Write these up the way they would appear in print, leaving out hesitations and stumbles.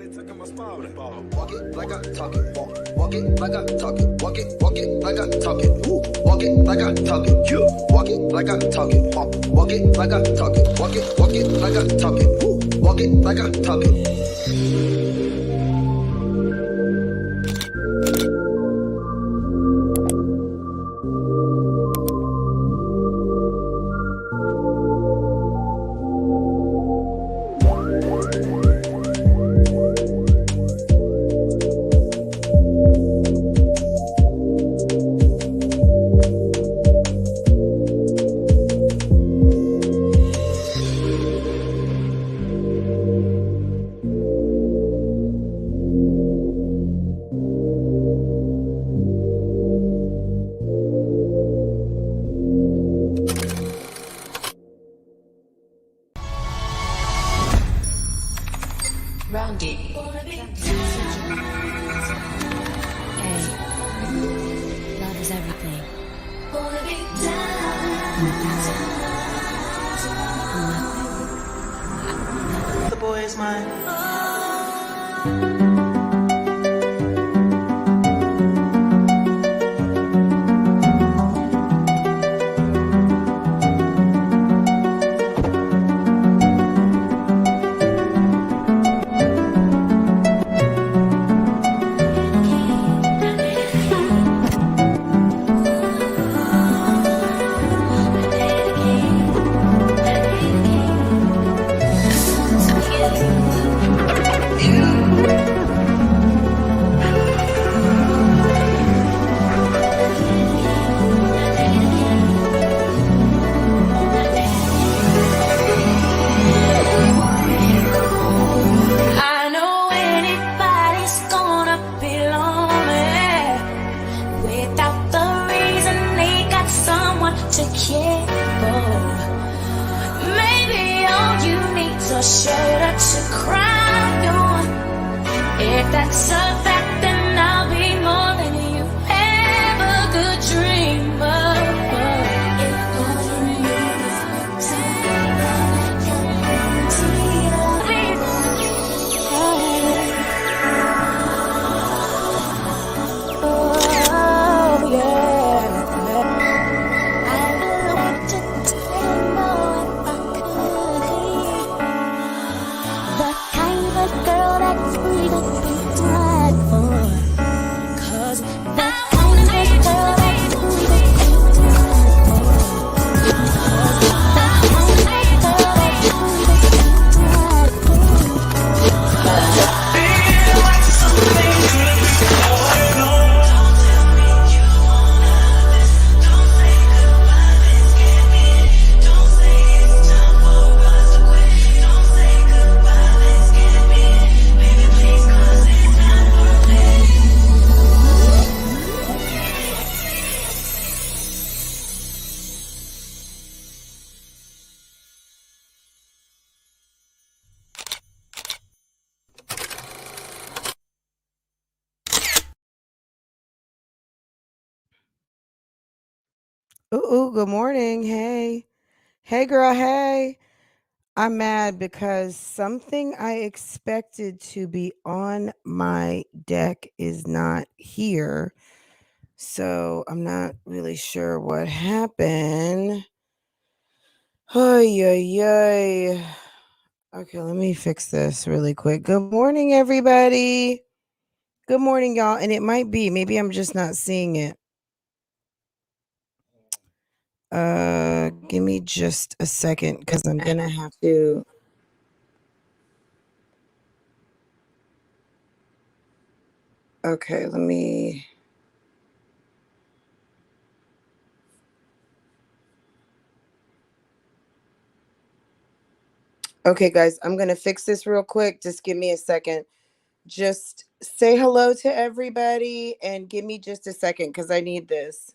Walk it like I talk it. Walk it like I talk it. Walk it like I talk it. Walk it like I talk it. Walk it like I talk it. Walk it like I talk it. Walk it like I talk it. Walk it like I talk it. Rounded. Hey, love is everything. The boy is mine. Shoulder to cry on. If that's a fact, then I'll be more than you ever could dream of. If all you need is something that can guarantee you'll be oh yeah. I really want to say no if I could be the kind of girl that's free to be tried for. 'Cause the kind of girl that's free to be tried for. 'Cause the kind of girl that's free to be tried for. Feel like something good is going on. Ooh, good morning. Hey. Hey, girl. Hey. I'm mad because something I expected to be on my deck is not here. So I'm not really sure what happened. Ay, ay, ay. Okay, let me fix this really quick. Good morning, everybody. Good morning, y'all. And it might be, maybe I'm just not seeing it. Give me just a second because I'm gonna have to. Okay, let me. Okay, guys, I'm gonna fix this real quick. Just give me a second. Just say hello to everybody and give me just a second because I need this.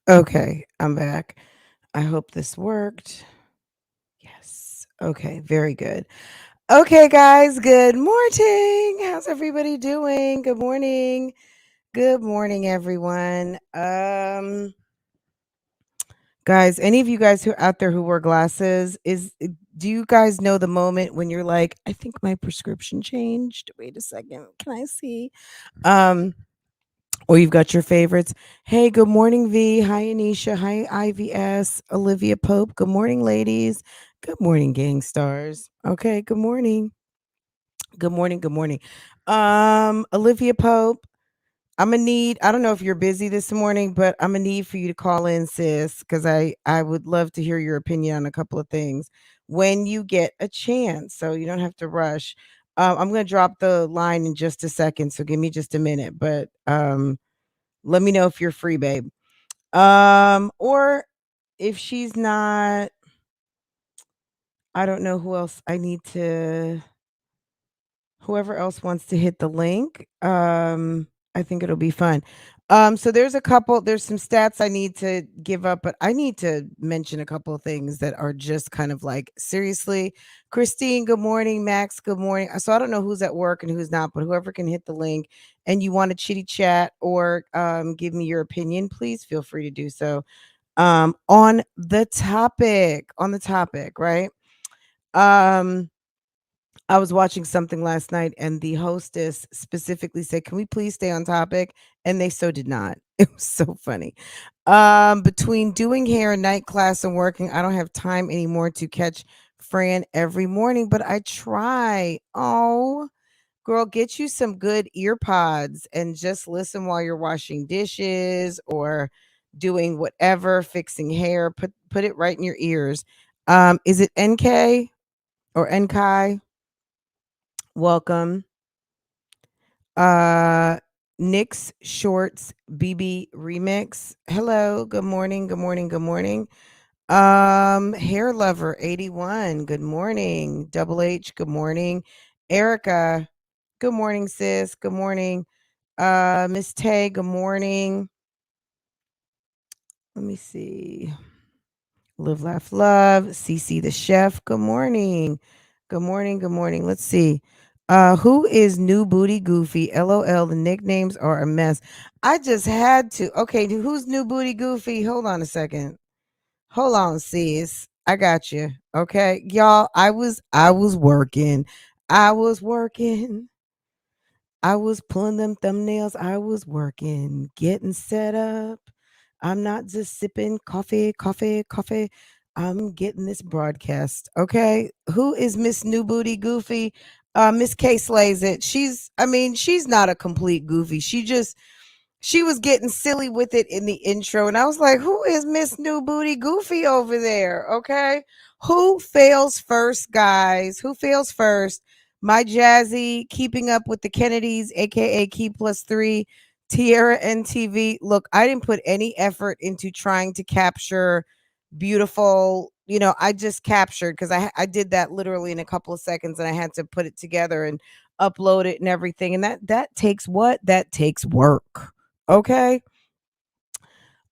Okay, I'm back. I hope this worked. Yes. Okay, very good. Okay, guys, good morning. How's everybody doing? Good morning. Good morning, everyone. Guys, any of you guys who out there who wear glasses, do you guys know the moment when you're like, I think my prescription changed? Wait a second. Can I see? Um, or you've got your favorites. Hey, good morning, V. Hi, Anisha. Hi, IVS. Olivia Pope. Good morning, ladies. Good morning, gang stars. Okay, good morning. Good morning. Good morning. Olivia Pope. I'm gonna need. I don't know if you're busy this morning, but I'm gonna need for you to call in, sis, because I would love to hear your opinion on a couple of things when you get a chance. So you don't have to rush. I'm gonna drop the line in just a second, so give me just a minute. But let me know if you're free, babe. Or if she's not, I don't know who else I need to whoever else wants to hit the link. I think it'll be fun. So there's some stats I need to give up, but I need to mention a couple of things that are just kind of like seriously. Christine, good morning. Max, good morning. So I don't know who's at work and who's not, but whoever can hit the link and you want to chitty chat or give me your opinion, please feel free to do so. On the topic, right? Um I was watching something last night and the hostess specifically said, "Can we please stay on topic?" And they so did not. It was so funny. Between doing hair, night class, and working, I don't have time anymore to catch Fran every morning, but I try. Oh, girl, get you some good ear pods and just listen while you're washing dishes or doing whatever, fixing hair. Put it right in your ears. Is it NK or NKai? Welcome. Uh Nick's Shorts BB Remix. Hello, good morning, good morning, good morning. Hair Lover 81, good morning. Double H, good morning. Erica, good morning, sis. Good morning. Miss Tay, good morning. Let me see. Live, laugh, love. CC the chef. Good morning. Good morning. Good morning. Let's see. Who is New Booty Goofy? LOL. The nicknames are a mess. I just had to. Okay, who's New Booty Goofy? Hold on a second. Hold on, sis. I got you. Okay, y'all. I was working. I was working. I was pulling them thumbnails. I was working, getting set up. I'm not just sipping coffee, coffee, coffee. I'm getting this broadcast. Okay. Who is Miss New Booty Goofy? Miss K slays it. She's not a complete goofy. She was getting silly with it in the intro. And I was like, who is Miss New Booty Goofy over there? Okay. Who fails first, guys? Who fails first? My Jazzy, keeping up with the Kennedys, aka Key Plus Three, Tierra NTV. Look, I didn't put any effort into trying to capture beautiful. I just captured because I did that literally in a couple of seconds, and I had to put it together and upload it and everything. And that takes what? That takes work. Okay.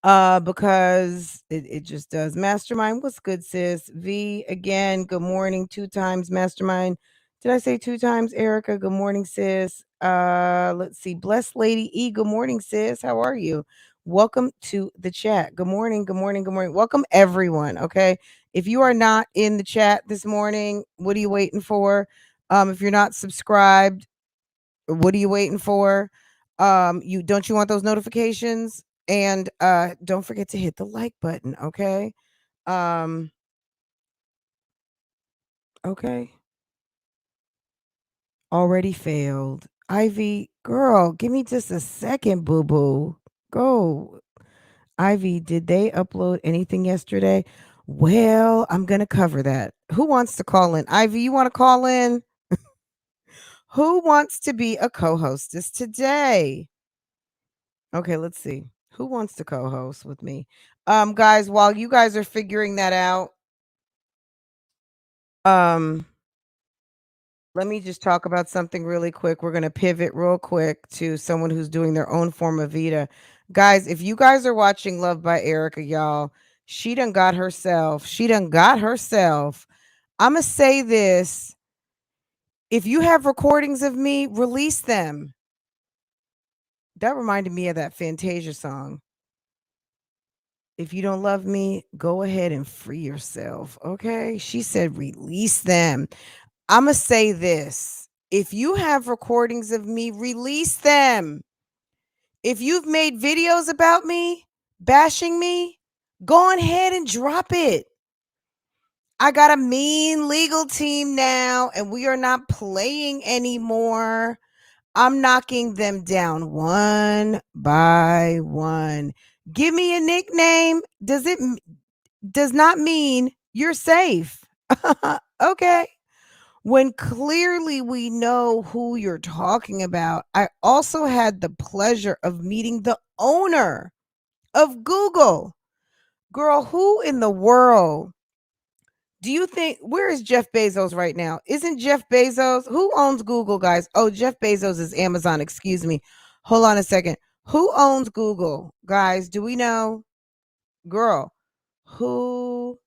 Because it just does. Mastermind, what's good, sis? V again, good morning. 2 times Mastermind. Did I say 2 times, Erica? Good morning, sis. Let's see. Blessed Lady E, good morning, sis. How are you? Welcome to the chat. Good morning, good morning, good morning. Welcome everyone. Okay. If you are not in the chat this morning, what are you waiting for? If you're not subscribed, what are you waiting for? You want those notifications? And don't forget to hit the like button, okay? Um, okay. Already failed. Ivy, girl, give me just a second, boo-boo. Go. Ivy, did they upload anything yesterday? Well, I'm gonna cover that. Who wants to call in? Ivy, you want to call in? Who wants to be a co-hostess today? Okay, let's see. Who wants to co-host with me? Guys, while you guys are figuring that out, um, let me just talk about something really quick. We're going to pivot real quick to someone who's doing their own form of VEDA. Guys, if you guys are watching Love by Erica, y'all, she done got herself. I'ma say this. If you have recordings of me, release them. That reminded me of that Fantasia song. If you don't love me, go ahead and free yourself. Okay. She said, release them. I'ma say this. If you have recordings of me, release them. If you've made videos about me, bashing me, go on ahead and drop it. I got a mean legal team now, and we are not playing anymore. I'm knocking them down one by one. Give me a nickname. Does not mean you're safe. Okay. When clearly we know who you're talking about, I also had the pleasure of meeting the owner of Google. Girl, who in the world do you think, where is Jeff Bezos right now? Isn't Jeff Bezos, who owns Google, guys? Oh, Jeff Bezos is Amazon, excuse me. Hold on a second. Who owns Google? Guys, do we know? Girl, who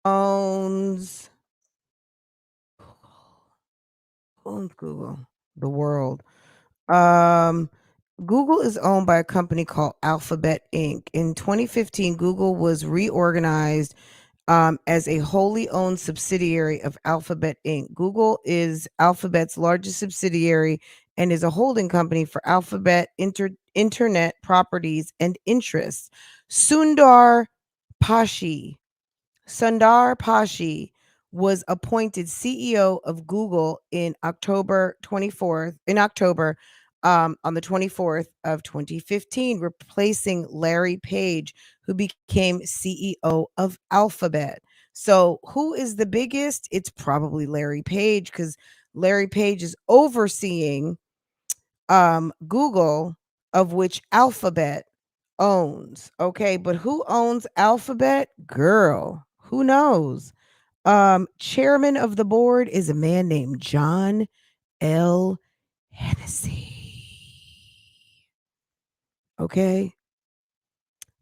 owns Google? The world. Um, Google is owned by a company called Alphabet Inc. In 2015, Google was reorganized as a wholly owned subsidiary of Alphabet Inc. Google is Alphabet's largest subsidiary and is a holding company for Alphabet Internet properties and interests. Pashi Sundar Pashi was appointed CEO of Google in October on the 24th of 2015, replacing Larry Page, who became CEO of Alphabet. So who is the biggest? It's probably Larry Page, because Larry Page is overseeing Google, of which Alphabet owns. Okay, but who owns Alphabet? Girl, who knows? Chairman of the board is a man named John L. Hennessy. Okay.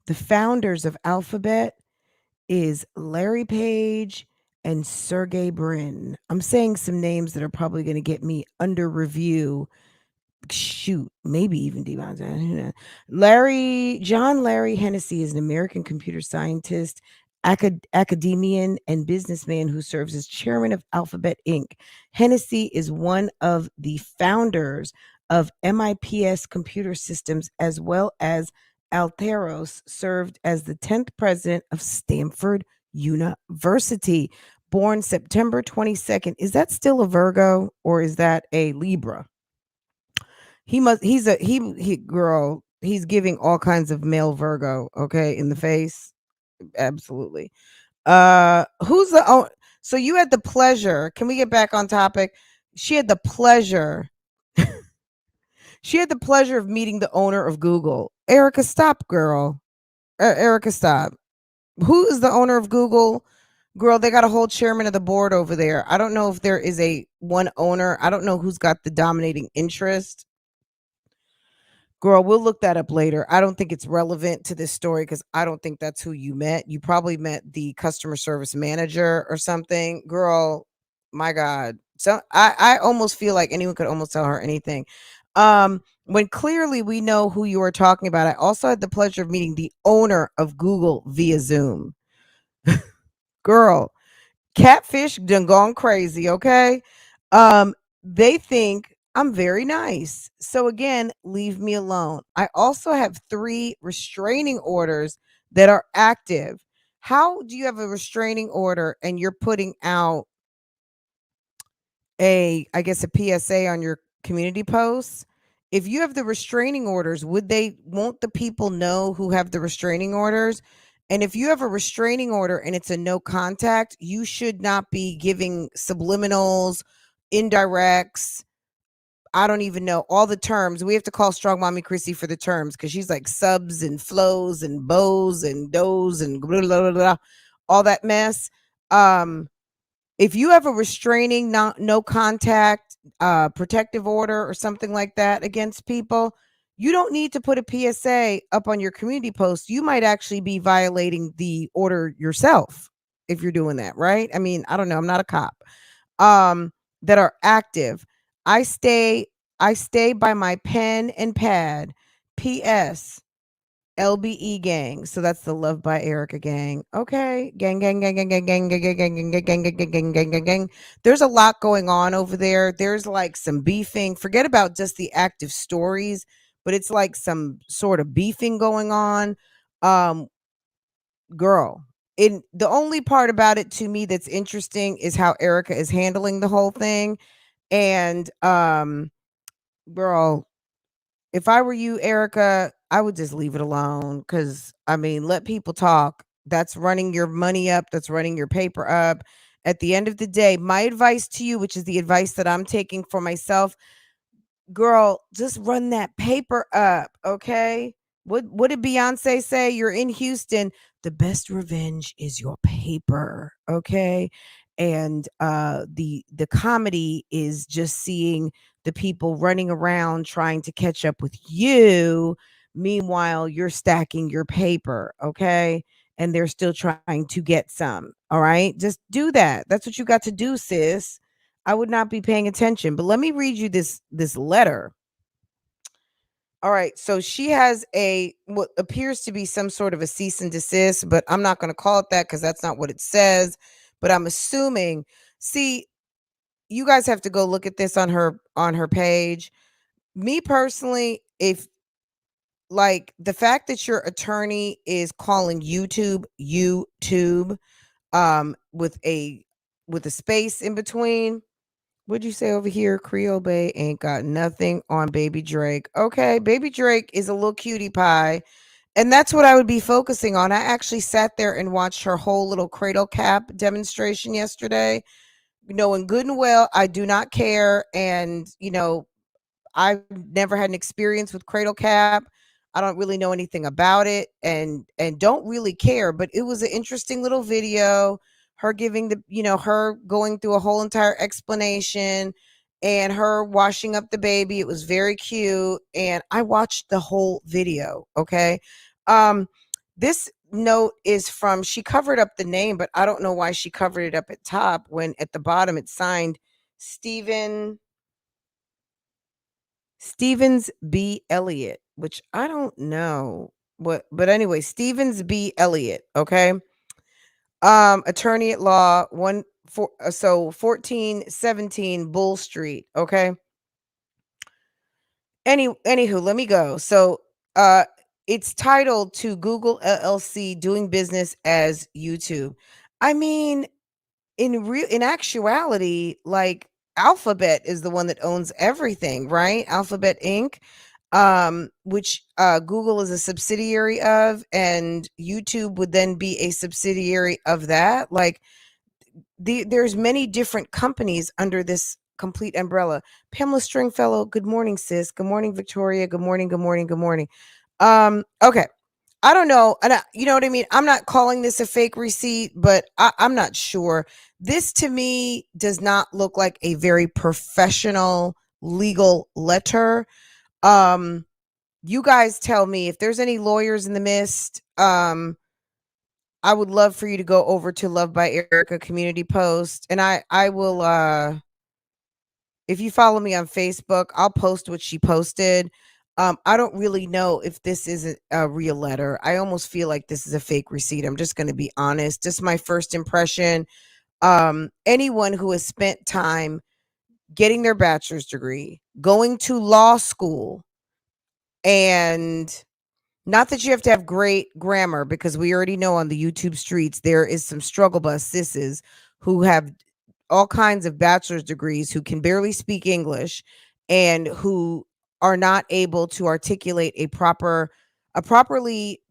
The founders of Alphabet is Larry Page and Sergey Brin. I'm saying some names that are probably going to get me under review. Shoot, maybe even demonetized. John Larry Hennessy is an American computer scientist, academician, and businessman who serves as chairman of Alphabet Inc. Hennessy is one of the founders of MIPS Computer Systems, as well as Alteros, served as the 10th president of Stanford University. Born September 22nd. Is that still a Virgo or is that a Libra? Girl, he's giving all kinds of male Virgo, okay, in the face. Absolutely. Who's the so you had the pleasure, can we get back on topic? She had the pleasure of meeting the owner of Google. Erica, stop, girl. Erica, stop. Who is the owner of Google? Girl, they got a whole chairman of the board over there. I don't know if there is a one owner. I don't know who's got the dominating interest. Girl, we'll look that up later. I don't think it's relevant to this story because I don't think that's who you met. You probably met the customer service manager or something. Girl, my God. So I almost feel like anyone could almost tell her anything. When clearly we know who you are talking about, I also had the pleasure of meeting the owner of Google via Zoom. Girl, Catfish done gone crazy, okay? They think I'm very nice. So again, leave me alone. I also have 3 restraining orders that are active. How do you have a restraining order and you're putting out a PSA on your community posts? If you have the restraining orders, won't the people know who have the restraining orders? And if you have a restraining order and it's a no contact, you should not be giving subliminals, indirects. I don't even know all the terms. We have to call Strong Mommy Chrissy for the terms because she's like subs and flows and bows and does and blah, blah, blah, blah, all that mess. If you have a restraining, no contact, protective order or something like that against people, you don't need to put a PSA up on your community post. You might actually be violating the order yourself if you're doing that, right? I mean, I don't know. I'm not a cop. That are active. I stay by my pen and pad. PS. LBE gang. So that's the Love by Erica gang. Okay. Gang, gang, gang, gang, gang, gang, gang, gang, gang, gang, gang, gang, gang, gang, gang, gang, gang. There's a lot going on over there. There's like some beefing. Forget about just the active stories, but it's like some sort of beefing going on. Girl. In the only part about it to me that's interesting is how Erica is handling the whole thing. And girl, if I were you, Erica, I would just leave it alone. Cause I mean, let people talk. That's running your money up, that's running your paper up. At the end of the day, my advice to you, which is the advice that I'm taking for myself, girl, just run that paper up, okay? What did Beyonce say? You're in Houston. The best revenge is your paper, okay? And the comedy is just seeing the people running around trying to catch up with you. Meanwhile, you're stacking your paper, okay? And they're still trying to get some. All right? Just do that. That's what you got to do, sis. I would not be paying attention. But let me read you this letter. All right, so she has what appears to be some sort of a cease and desist, but I'm not going to call it that because that's not what it says. But I'm assuming. See, you guys have to go look at this on her page. Me personally, if like the fact that your attorney is calling YouTube with a space in between. What'd you say over here? Creole Bay ain't got nothing on Baby Drake. Okay, Baby Drake is a little cutie pie. And that's what I would be focusing on. I actually sat there and watched her whole little cradle cap demonstration yesterday, knowing good and well I do not care. And, I've never had an experience with cradle cap. I don't really know anything about it and don't really care, but it was an interesting little video. Her giving her going through a whole entire explanation and her washing up the baby. It was very cute. And I watched the whole video. Okay. This note is from, she covered up the name, but I don't know why she covered it up at top when at the bottom it's signed Stevens B. Elliott, which I don't know what, but anyway, Stevens B. Elliott, okay? Attorney at law, 1417 Bull Street, okay? Anywho, let me go. So, it's titled to Google LLC doing business as YouTube. I mean, in actuality, like Alphabet is the one that owns everything, right? Alphabet Inc., which Google is a subsidiary of, and YouTube would then be a subsidiary of that. Like there's many different companies under this complete umbrella. Pamela Stringfellow, good morning, sis. Good morning, Victoria. Good morning, good morning, good morning. Okay. I don't know. And you know what I mean? I'm not calling this a fake receipt, but I'm not sure. This to me does not look like a very professional legal letter. You guys tell me if there's any lawyers in the midst. I would love for you to go over to Love by Erica community post. And I will, if you follow me on Facebook, I'll post what she posted. I don't really know if this is a real letter. I almost feel like this is a fake receipt. I'm just going to be honest. Just my first impression. Anyone who has spent time getting their bachelor's degree, going to law school, and not that you have to have great grammar, because we already know on the YouTube streets there is some struggle bus sisses who have all kinds of bachelor's degrees who can barely speak English and who are not able to articulate a properly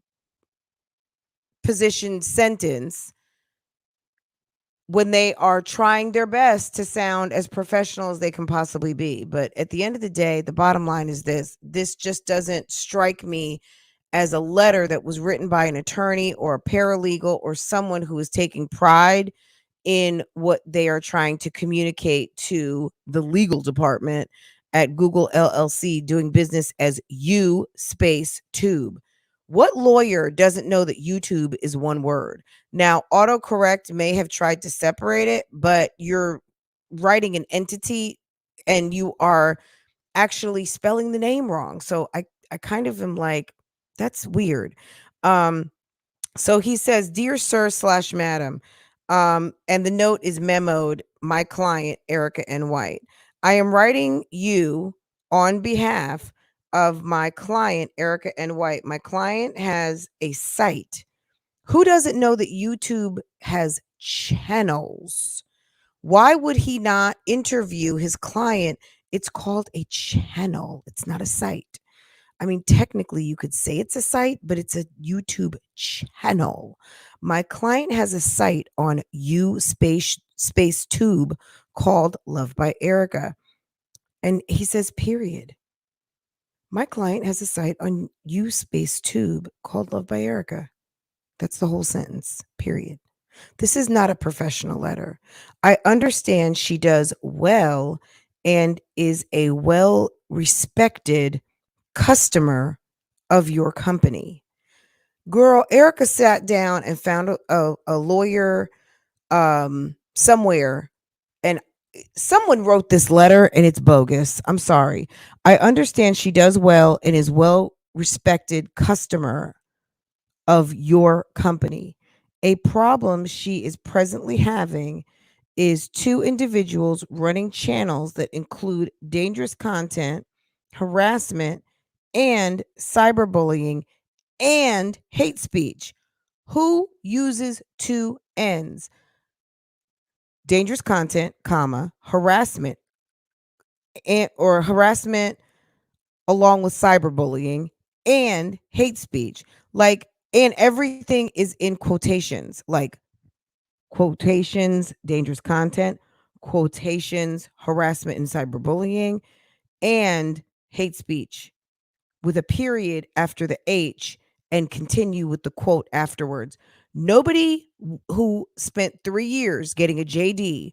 positioned sentence when they are trying their best to sound as professional as they can possibly be. But at the end of the day, the bottom line is this just doesn't strike me as a letter that was written by an attorney or a paralegal or someone who is taking pride in what they are trying to communicate to the legal department. at Google LLC, doing business as U space tube. What lawyer doesn't know that YouTube is one word? Now, autocorrect may have tried to separate it, but you're writing an entity and you are actually spelling the name wrong. So I kind of am like, that's weird. So he says, "Dear Sir slash Madam," and the note is memoed, "My client, Erica N. White. I am writing you on behalf of my client, Erica N. White. My client has a site. Who doesn't know that YouTube has channels? Why would he not interview his client? It's called a channel. It's not a site. I mean, technically, you could say it's a site, but it's a YouTube channel. My client has a site on U space tube called Loved by Erica." And he says, period. My client has a site on U space tube called Loved by Erica. That's the whole sentence, period. This is not a professional letter. I understand she does well and is a well respected customer of your company. Girl, Erica sat down and found a lawyer somewhere, and someone wrote this letter and it's bogus. I'm sorry. I understand she does well and is well respected customer of your company. A problem she is presently having is two individuals running channels that include dangerous content, harassment, and cyberbullying and hate speech. Who uses two N's? Dangerous content, comma, harassment, and or harassment along with cyberbullying and hate speech. Like, and everything is in quotations, like quotations, dangerous content, quotations, harassment and cyberbullying, and hate speech, with a period after the H and continue with the quote afterwards. Nobody who spent 3 years getting a JD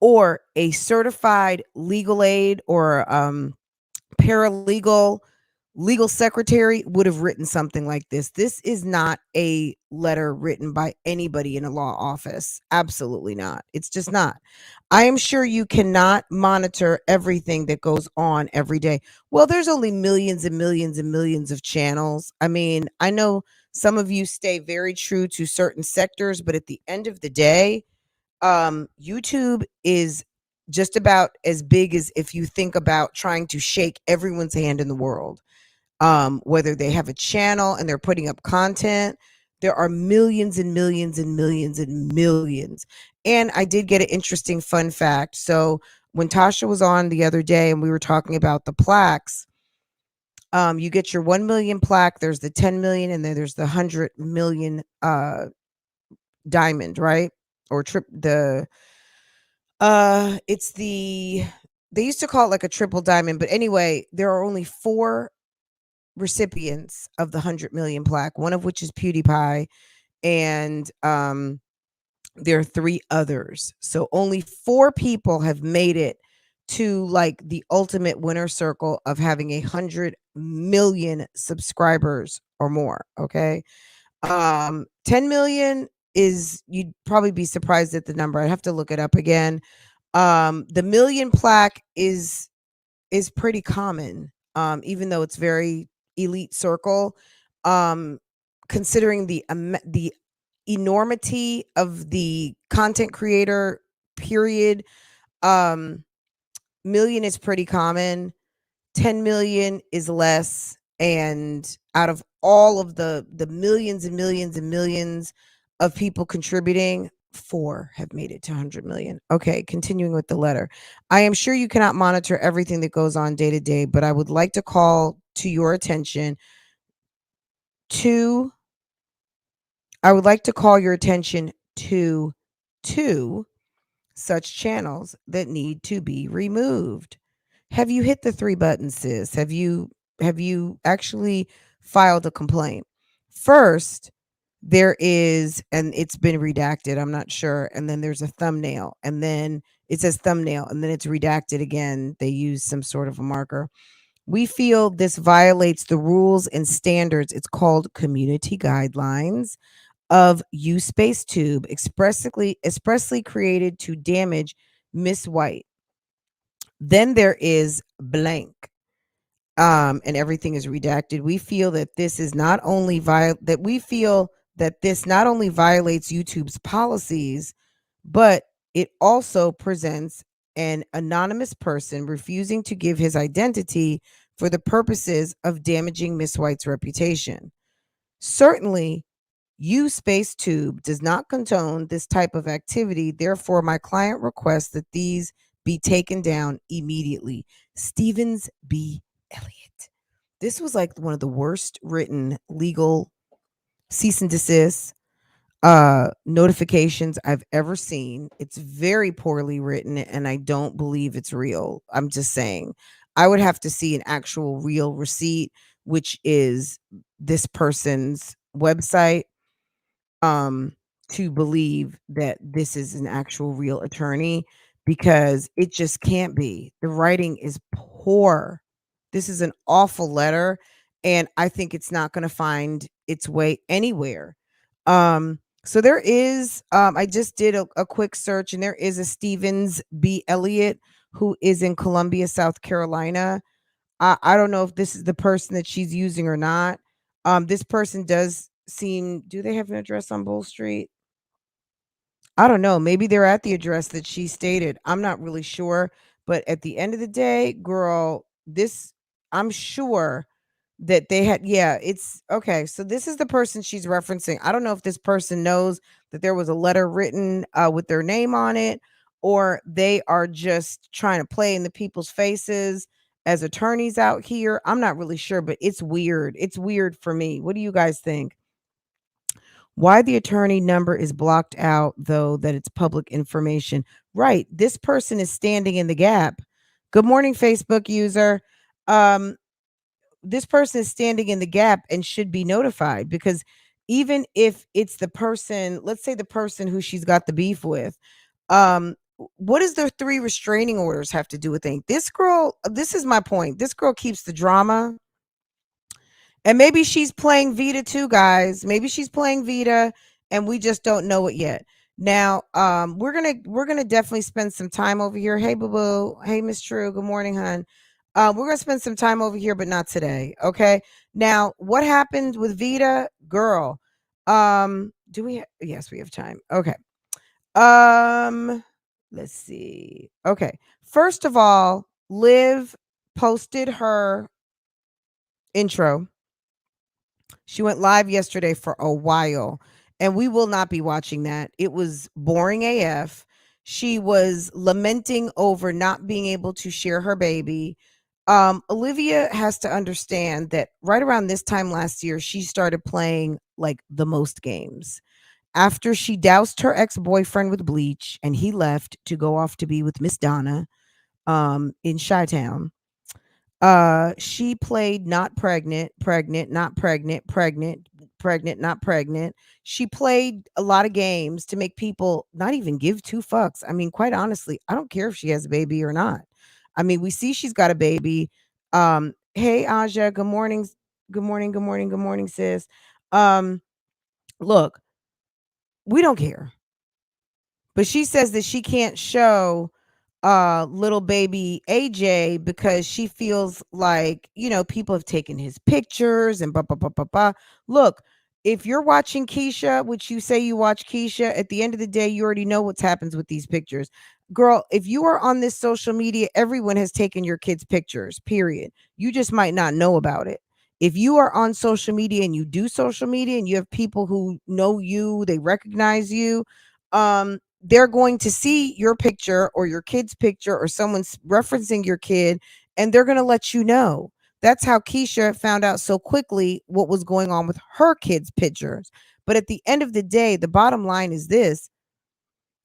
or a certified legal aid or paralegal, legal secretary would have written something like this. This is not a letter written by anybody in a law office. Absolutely not. It's just not. I am sure you cannot monitor everything that goes on every day. Well, there's only millions and millions and millions of channels. I mean, I know some of you stay very true to certain sectors, but at the end of the day, YouTube is just about as big as if you think about trying to shake everyone's hand in the world. Whether they have a channel and they're putting up content, there are millions and millions and millions and millions. And I did get an interesting fun fact. So when Tasha was on the other day and we were talking about the plaques, you get your 1 million plaque, there's the 10 million, and then there's the 100 million diamond, right? Or it's they used to call it like a triple diamond, but anyway, there are only 4 recipients of the 100 million plaque, one of which is PewDiePie, and there are 3 others. So only 4 people have made it to like the ultimate winner circle of having 100 million subscribers or more. Okay. 10 million is, you'd probably be surprised at the number. I'd have to look it up again. The million plaque is pretty common, even though it's very elite circle. Considering the enormity of the content creator, period. Million is pretty common. 10 million is less. And out of all of the millions and millions and millions of people contributing, 4 have made it to 100 million. Okay, continuing with the letter. I am sure you cannot monitor everything that goes on day to day, but I would like to call to your attention to two such channels that need to be removed. Have you hit the 3 buttons, sis? Have you actually filed a complaint? First, there is, and it's been redacted, I'm not sure, and then there's a thumbnail, and then It says thumbnail, and then it's redacted again. They use some sort of a marker. We feel this violates the rules and standards. It's called community guidelines of U-Space Tube, expressly created to damage Miss White. Then there is blank. And everything is redacted. We feel that this is not only that we feel that this not only violates YouTube's policies, but it also presents an anonymous person refusing to give his identity for the purposes of damaging Miss White's reputation. Certainly, U-Space Tube does not condone this type of activity. Therefore, my client requests that these be taken down immediately. Stevens B. Elliott. This was like one of the worst written legal cease and desist notifications I've ever seen. It's very poorly written, and I don't believe it's real. I'm just saying. I would have to see an actual real receipt, which is this person's website, to believe that this is an actual real attorney, because it just can't be. The writing is poor. This is an awful letter, and I think it's not going to find its way anywhere. So there is, I just did a quick search, and there is a Stevens B. Elliott who is in Columbia, South Carolina. I don't know if this is the person that she's using or not. This person does seem, do they have an address on Bull Street? I don't know. Maybe they're at the address that she stated. I'm not really sure. But at the end of the day, girl, I'm sure that they had, yeah, it's okay. So this is the person she's referencing. I don't know if this person knows that there was a letter written with their name on it, or they are just trying to play in the people's faces as attorneys out here. I'm not really sure, but it's weird. It's weird for me. What do you guys think? Why the attorney number is blocked out, though, that it's public information. Right. This person is standing in the gap. Good morning, Facebook user. This person is standing in the gap and should be notified, because even if it's the person, let's say the person who she's got the beef with, what does their 3 restraining orders have to do with anything? This girl, this is my point. This girl keeps the drama. And maybe she's playing VEDA too, guys. Maybe she's playing VEDA and we just don't know it yet. Now, we're gonna definitely spend some time over here. Hey, boo boo. Hey, Miss True. Good morning, hun. We're gonna spend some time over here, but not today. Okay. Now, what happened with VEDA, girl? Do we? Yes, we have time. Okay. Let's see. Okay. First of all, Liv posted her intro. She went live yesterday for a while, and we will not be watching that. It was boring AF. She was lamenting over not being able to share her baby. Olivia has to understand that right around this time last year, she started playing like the most games. After she doused her ex-boyfriend with bleach and he left to go off to be with Miss Donna in Chi-Town. She played not pregnant, pregnant, not pregnant, pregnant, pregnant, not pregnant. She played a lot of games to make people not even give 2 fucks. I mean, quite honestly, I don't care if she has a baby or not. I mean, we see she's got a baby. Hey Aja, good morning. Good morning, good morning, good morning, sis. Look, we don't care. But she says that she can't show little baby AJ because she feels like, people have taken his pictures and blah, blah, blah, blah, blah. Look, if you're watching KEESHA, which you say you watch KEESHA, at the end of the day, you already know what happens with these pictures. Girl, if you are on this social media, everyone has taken your kids' pictures, period. You just might not know about it. If you are on social media and you do social media and you have people who know you, they recognize you, they're going to see your picture or your kid's picture or someone's referencing your kid, and they're going to let you know. That's how KEESHA found out so quickly what was going on with her kids' pictures. But at the end of the day, the bottom line is this: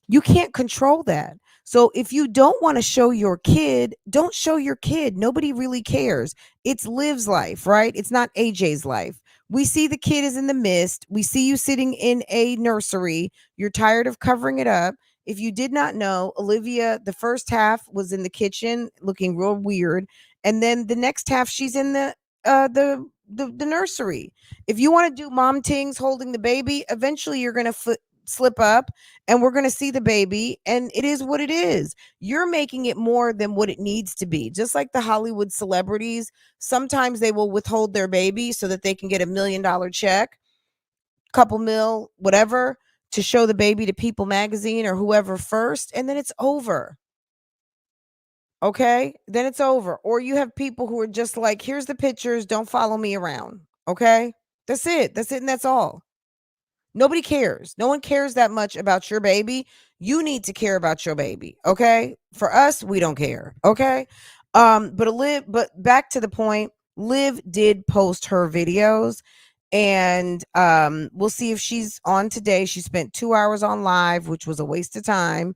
you can't control that. So if you don't want to show your kid, don't show your kid. Nobody really cares. It's Liv's life, right? It's not AJ's life. We see the kid is in the mist. We see you sitting in a nursery. You're tired of covering it up. If you did not know, Olivia, the first half was in the kitchen looking real weird, and then the next half she's in the nursery. If you want to do mom tings holding the baby, eventually you're going to slip up and we're going to see the baby, and it is what it is. You're making it more than what it needs to be. Just like the Hollywood celebrities, sometimes they will withhold their baby so that they can get $1 million check, couple mil, whatever, to show the baby to People magazine or whoever first, and then it's over. Okay? Then it's over. Or you have people who are just like, here's the pictures, don't follow me around. Okay? That's it. That's it, and that's all. Nobody cares. No one cares that much about your baby. You need to care about your baby. Okay? For us, we don't care. Okay? But back to the point, Liv did post her videos, and we'll see if she's on today. She spent 2 hours on live, which was a waste of time.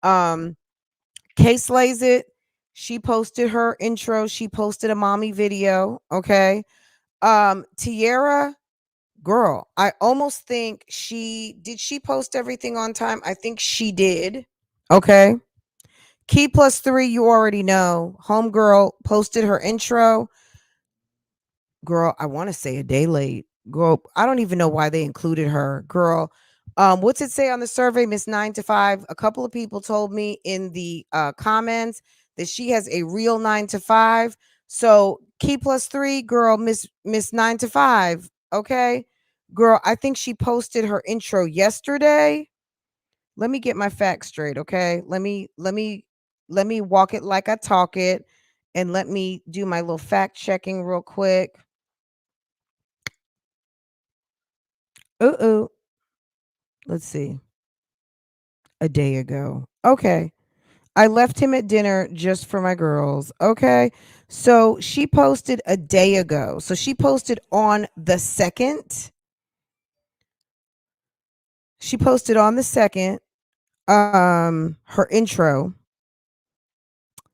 Kay slays it. She posted her intro. She posted a mommy video. Okay. Tiara, girl, I almost think she post everything on time? I think she did. Okay. Key plus 3, you already know. Homegirl posted her intro. Girl, I want to say a day late. Girl, I don't even know why they included her. Girl, what's it say on the survey, Miss 9 to 5? A couple of people told me in the comments that she has a real 9 to 5. So key plus 3, girl, Miss 9 to 5. Okay. Girl, I think she posted her intro yesterday. Let me get my facts straight, okay? Let me walk it like I talk it, and let me do my little fact checking real quick. Let's see. A day ago. Okay. I left him at dinner just for my girls. Okay. So she posted a day ago. So she posted on the 2nd. She posted on the 2nd her intro.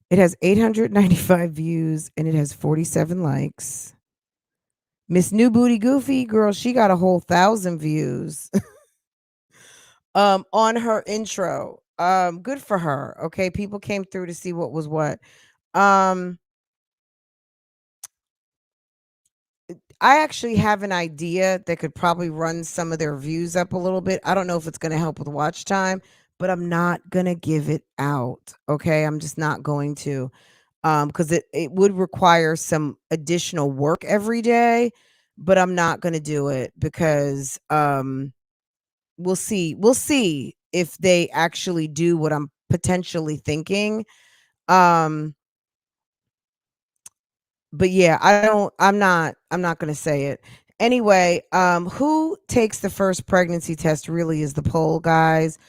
It has 895 views and it has 47 likes. Miss New Booty Goofy, girl, she got a whole 1,000 views on her intro. Good for her. Okay, people came through to see what was what. I actually have an idea that could probably run some of their views up a little bit. I don't know if it's going to help with watch time, but I'm not going to give it out. Okay, I'm just not going to, because it would require some additional work every day, but I'm not going to do it because we'll see if they actually do what I'm potentially thinking. But yeah, I'm not going to say it. Anyway, who takes the first pregnancy test really is the poll, guys.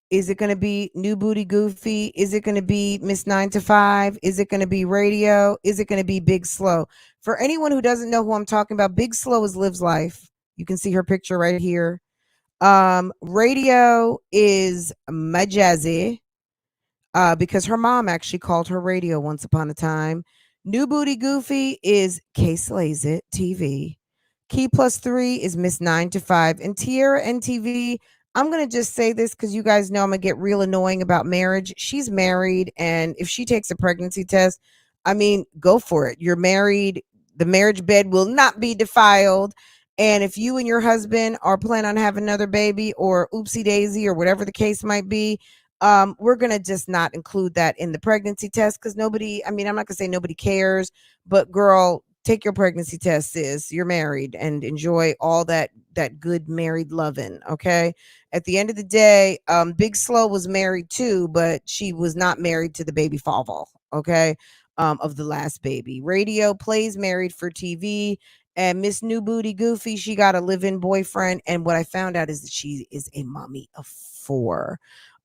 Is it going to be New Booty Goofy? Is it going to be Miss 9 to 5? Is it going to be Radio? Is it going to be Big Slow? For anyone who doesn't know who I'm talking about, Big Slow is Liv's life. You can see her picture right here. Radio is Majazzy, because her mom actually called her Radio once upon a time. New Booty Goofy is K Slays It TV. Key plus 3 is Miss 9 to 5. And Tierra NTV, I'm going to just say this because you guys know I'm going to get real annoying about marriage. She's married, and if she takes a pregnancy test, I mean, go for it. You're married. The marriage bed will not be defiled. And if you and your husband are planning on having another baby or oopsie daisy or whatever the case might be, we're going to just not include that in the pregnancy test because nobody, I mean, I'm not going to say nobody cares, but girl, take your pregnancy test, sis. You're married, and enjoy all that good married loving. Okay. At the end of the day, Big Slow was married too, but she was not married to the baby father. Okay. Of the last baby. Radio plays married for TV. And Miss New Booty Goofy, she got a live-in boyfriend. And what I found out is that she is a mommy of 4.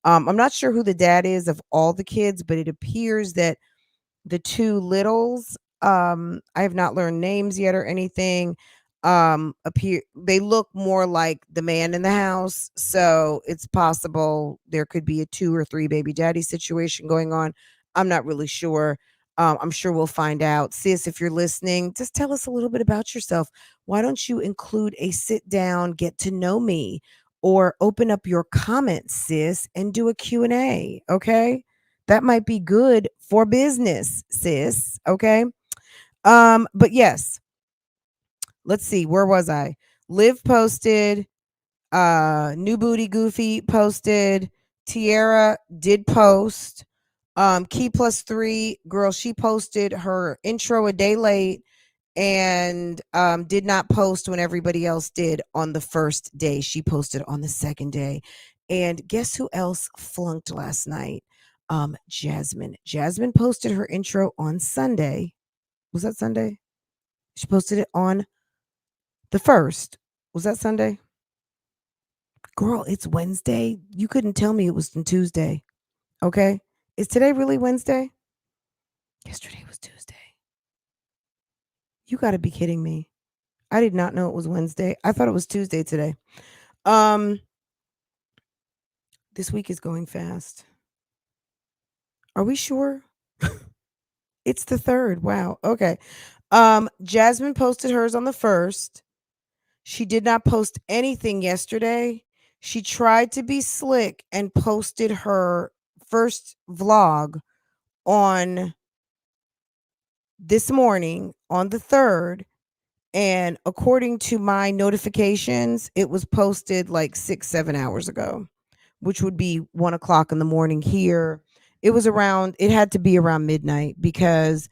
I'm not sure who the dad is of all the kids, but it appears that the 2 littles, I have not learned names yet or anything, they look more like the man in the house. So it's possible there could be a 2 or 3 baby daddy situation going on. I'm not really sure. I'm sure we'll find out. Sis, if you're listening, just tell us a little bit about yourself. Why don't you include a sit down, get to know me, or open up your comments, sis, and do a Q&A, okay? That might be good for business, sis, okay? But yes, let's see, where was I? Liv posted, New Booty Goofy posted, Tiara did post, Key Plus 3 girl, she posted her intro a day late and did not post when everybody else did on the first day. She posted on the second day. And guess who else flunked last night? Jasmine. Jasmine posted her intro on Sunday. Was that Sunday? She posted it on the first. Was that Sunday? Girl, it's Wednesday. You couldn't tell me it was on Tuesday. Okay. Is today really Wednesday? Yesterday was Tuesday. You got to be kidding me. I did not know it was Wednesday. I thought it was Tuesday today. This week is going fast. Are we sure? It's the 3rd. Wow. Okay. Jasmine posted hers on the 1st. She did not post anything yesterday. She tried to be slick and posted her first vlog on this morning on the 3rd. And according to my notifications, it was posted like 6-7 hours ago, which would be 1 o'clock in the morning here. It had to be around midnight because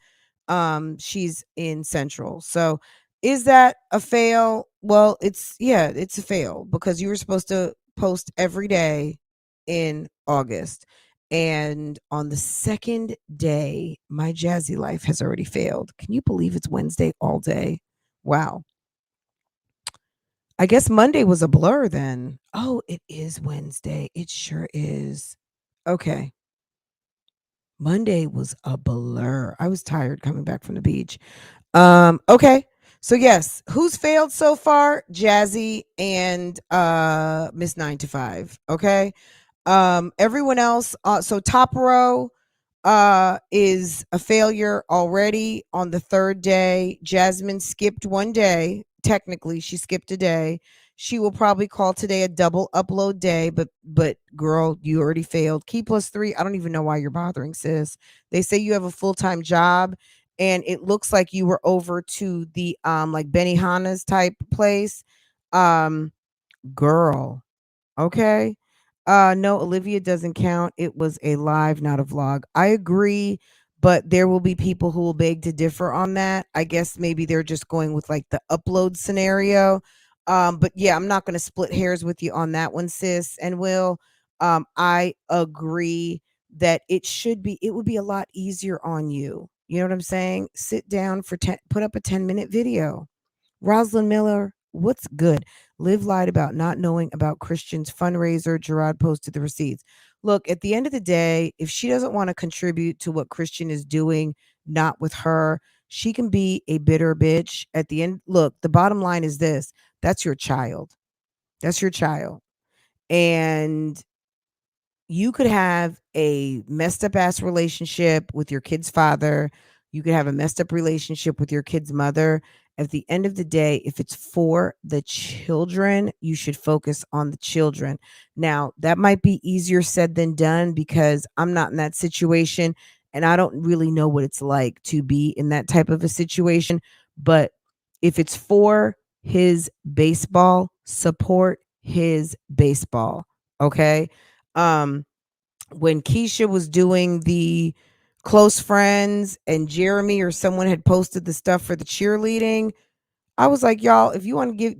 she's in Central. So is that a fail? Well, it's a fail because you were supposed to post every day in August. And on the second day, my jazzy life has already failed. Can you believe it's Wednesday all day? Wow. I guess Monday was a blur then. Oh, it is Wednesday. It sure is. Okay. Monday was a blur. I was tired coming back from the beach. Okay. So yes, who's failed so far? Jazzy and Miss 9 to 5. Okay. Everyone else, so top row is a failure already on the 3rd day. Jasmine skipped one day. Technically, she skipped a day. She will probably call today a double upload day, but girl, you already failed. Key Plus 3, I don't even know why you're bothering, sis. They say you have a full-time job, and it looks like you were over to the like Benihana's type place. Girl, okay. No, Olivia doesn't count. It was a live, not a vlog. I agree, but there will be people who will beg to differ on that. I guess maybe they're just going with like the upload scenario. But yeah, I'm not going to split hairs with you on that one, sis and Will. I agree that it would be a lot easier on you. You know what I'm saying? Sit down for put up a 10-minute video. Rosalind Miller, what's good? Liv lied about not knowing about Christian's fundraiser. Gerard posted the receipts. Look, at the end of the day, if she doesn't want to contribute to what Christian is doing, not with her, she can be a bitter bitch. At the end, look, the bottom line is this. That's your child. That's your child. And you could have a messed up ass relationship with your kid's father. You could have a messed up relationship with your kid's mother. At the end of the day, if it's for the children, you should focus on the children. Now, that might be easier said than done because I'm not in that situation and I don't really know what it's like to be in that type of a situation. But if it's for his baseball, support his baseball. Okay. When KEESHA was doing the close friends and Jeremy or someone had posted the stuff for the cheerleading, I was like, y'all, if you want to give,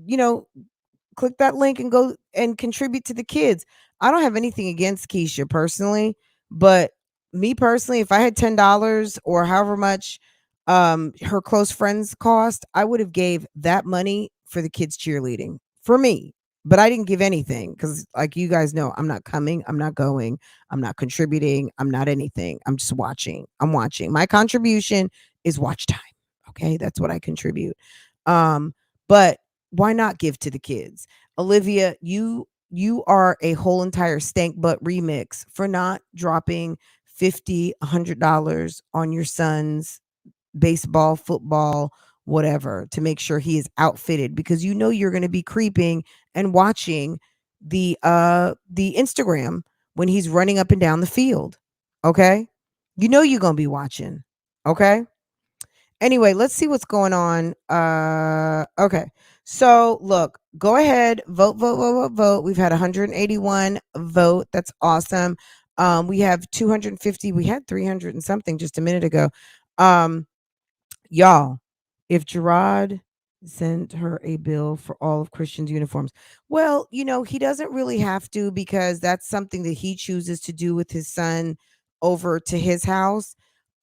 click that link and go and contribute to the kids. I don't have anything against KEESHA personally, but me personally, if I had $10 or however much her close friends cost, I would have gave that money for the kids cheerleading for me. But I didn't give anything because, like you guys know, I'm not coming, I'm not going, I'm not contributing, I'm not anything. I'm just watching. I'm watching. My contribution is watch time. Okay, that's what I contribute. But why not give to the kids? Olivia, you are a whole entire stank butt remix for not dropping $50, $100 on your son's baseball, football, whatever, to make sure he is outfitted because you know you're going to be creeping and watching the Instagram when he's running up and down the field. Okay? You know you're going to be watching. Okay? Anyway, let's see what's going on. Okay. So look, go ahead, vote, vote, vote, vote, vote. We've had 181 vote. That's awesome. We have 250. We had 300 and something just a minute ago. Y'all, if Gerard sent her a bill for all of Christian's uniforms, well, he doesn't really have to, because that's something that he chooses to do with his son over to his house.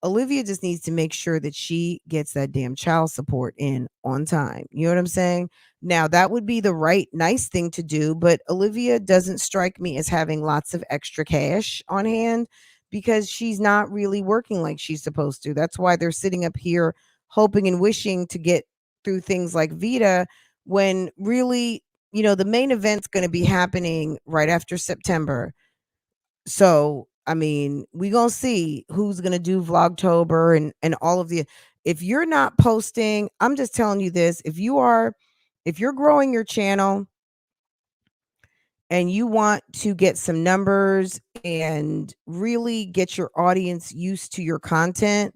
Olivia just needs to make sure that she gets that damn child support in on time. You know what I'm saying? Now, that would be the right, nice thing to do, but Olivia doesn't strike me as having lots of extra cash on hand, because she's not really working like she's supposed to. That's why they're sitting up here hoping and wishing to get through things like VEDA, when really, the main event's going to be happening right after September. So, I mean, we going to see who's going to do Vlogtober and all of the, if you're not posting, I'm just telling you this, if you're growing your channel and you want to get some numbers and really get your audience used to your content,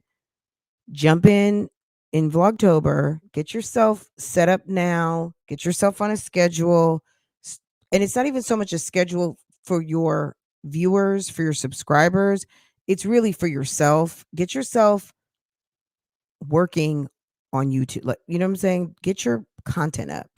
jump in Vlogtober, get yourself set up now, get yourself on a schedule. And it's not even so much a schedule for your viewers, for your subscribers. It's really for yourself. Get yourself working on YouTube. Like, you know what I'm saying? Get your content up.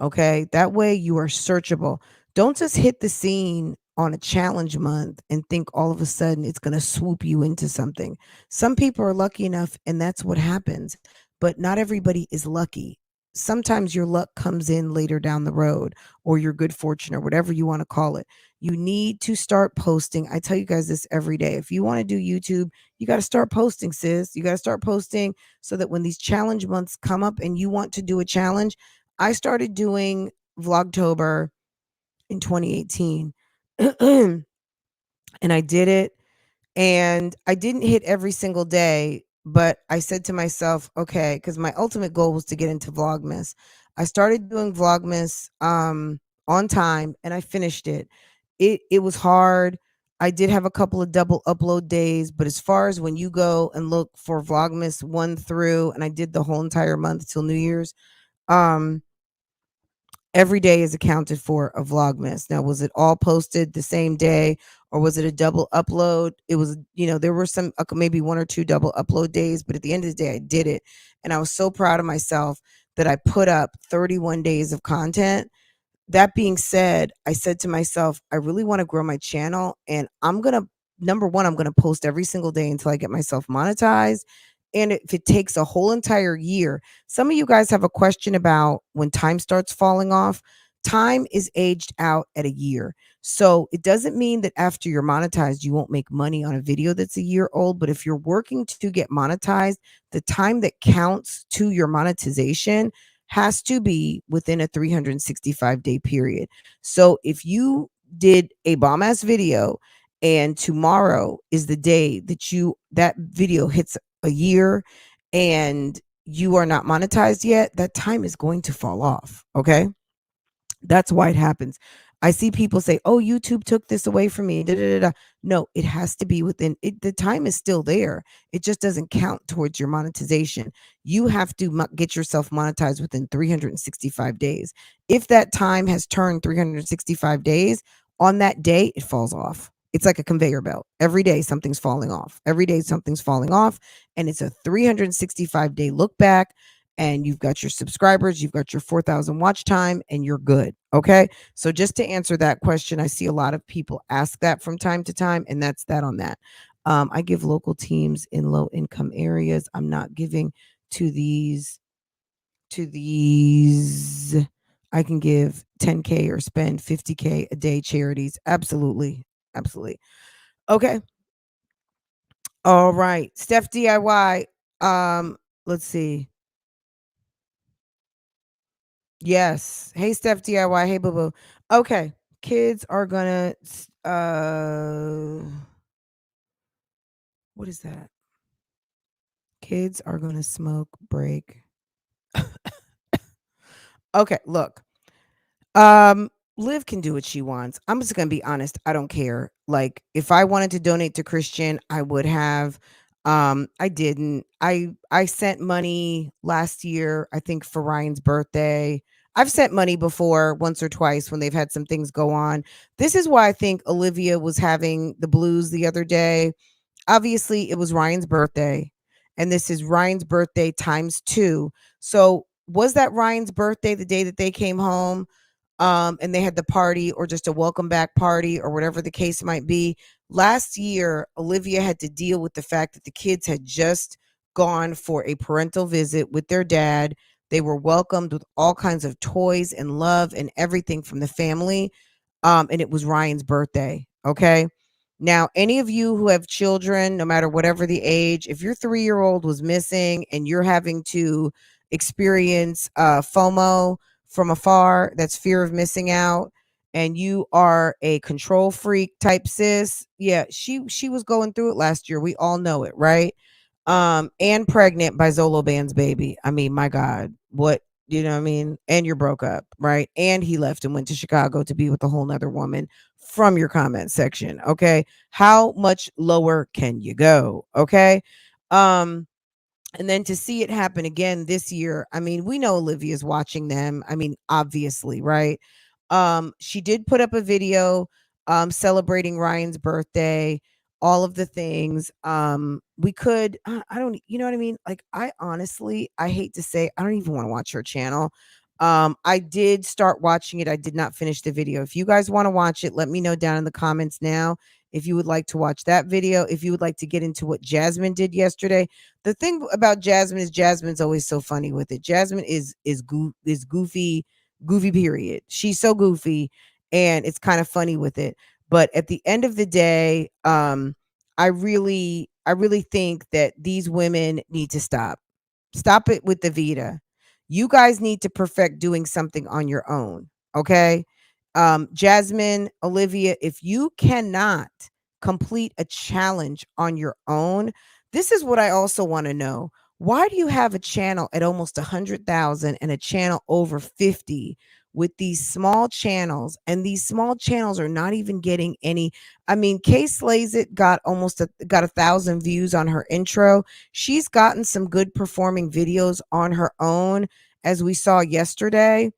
Okay. That way you are searchable. Don't just hit the scene on a challenge month and think all of a sudden it's going to swoop you into something. Some people are lucky enough, and that's what happens. But not everybody is lucky. Sometimes your luck comes in later down the road, or your good fortune, or whatever you want to call it. You need to start posting. I tell you guys this every day. If you want to do YouTube, you got to start posting, sis. You got to start posting, so that when these challenge months come up and you want to do a challenge. I started doing Vlogtober in 2018. And I did it, and I didn't hit every single day, but I said to myself, okay, because my ultimate goal was to get into Vlogmas. I started doing Vlogmas on time, and I finished it. It was hard. I did have a couple of double upload days, but as far as when you go and look for Vlogmas 1 through, and I did the whole entire month till New Year's, every day is accounted for a Vlogmas. Now, was it all posted the same day, or was it a double upload? It was, there were some, maybe 1 or 2 double upload days, but at the end of the day, I did it. And I was so proud of myself that I put up 31 days of content. That being said, I said to myself, I really want to grow my channel, and number one, I'm going to post every single day until I get myself monetized. And if it takes a whole entire year, some of you guys have a question about when time starts falling off. Time is aged out at a year. So it doesn't mean that after you're monetized, you won't make money on a video that's a year old. But if you're working to get monetized, the time that counts to your monetization has to be within a 365-day period. So if you did a bomb ass video and tomorrow is the day that video hits a year and you are not monetized yet, that time is going to fall off. Okay. That's why it happens. I see people say, oh, YouTube took this away from me. Da, da, da, da. No, it has to be within it. The time is still there. It just doesn't count towards your monetization. You have to get yourself monetized within 365 days. If that time has turned 365 days, on that day, it falls off. It's like a conveyor belt. Every day, something's falling off. Every day, something's falling off. And it's a 365-day look back. And you've got your subscribers, you've got your 4,000 watch time, and you're good. Okay. So just to answer that question, I see a lot of people ask that from time to time, and that's that on that. I give local teams in low income areas. I'm not giving to these. I can give 10K or spend 50K a day charities. Absolutely. Absolutely. Okay. All right. Steph DIY. Let's see. Yes. Hey, Steph DIY. Hey, boo boo. Okay. Kids are gonna what is that? Kids are gonna smoke break. Okay, look. Liv can do what she wants. I'm just gonna be honest. I don't care. Like, if I wanted to donate to Christian, I would have. I didn't. I sent money last year, I think for Ryan's birthday. I've sent money before, once or twice, when they've had some things go on. This is why I think Olivia was having the blues the other day. Obviously, it was Ryan's birthday, and this is Ryan's birthday times 2. So, was that Ryan's birthday the day that they came home? And they had the party, or just a welcome back party, or whatever the case might be. Last year, Olivia had to deal with the fact that the kids had just gone for a parental visit with their dad. They were welcomed with all kinds of toys and love and everything from the family. And it was Ryan's birthday. Okay. Now, any of you who have children, no matter whatever the age, if your 3-year-old was missing and you're having to experience FOMO from afar, that's fear of missing out, and you are a control freak type sis, yeah, she was going through it last year. We all know it, right? And pregnant by Zolo Band's baby. I mean, my God, what, you know what I mean? And you're broke up, right? And he left and went to Chicago to be with a whole nother woman from your comment section. Okay. How much lower can you go? Okay. Um, and then to see it happen again this year, I mean, we know Olivia's watching them. I mean, obviously, right? She did put up a video celebrating Ryan's birthday, all of the things. We could, I don't, you know what I mean? Like, I honestly, I hate to say, I don't even want to watch her channel. I did start watching it. I did not finish the video. If you guys want to watch it, let me know down in the comments now. If you would like to watch that video, if you would like to get into what Jasmine did yesterday. The thing about Jasmine is Jasmine's always so funny with it. Jasmine is goofy, period. She's so goofy, and it's kind of funny with it. But at the end of the day, I really think that these women need to stop. Stop it with the VEDA. You guys need to perfect doing something on your own. Okay. Jasmine, Olivia, if you cannot complete a challenge on your own, this is what I also want to know. Why do you have a channel at almost 100,000 and a channel over 50 with these small channels? And these small channels are not even getting any. I mean, Kay Slays It got got 1,000 views on her intro. She's gotten some good performing videos on her own, as we saw yesterday.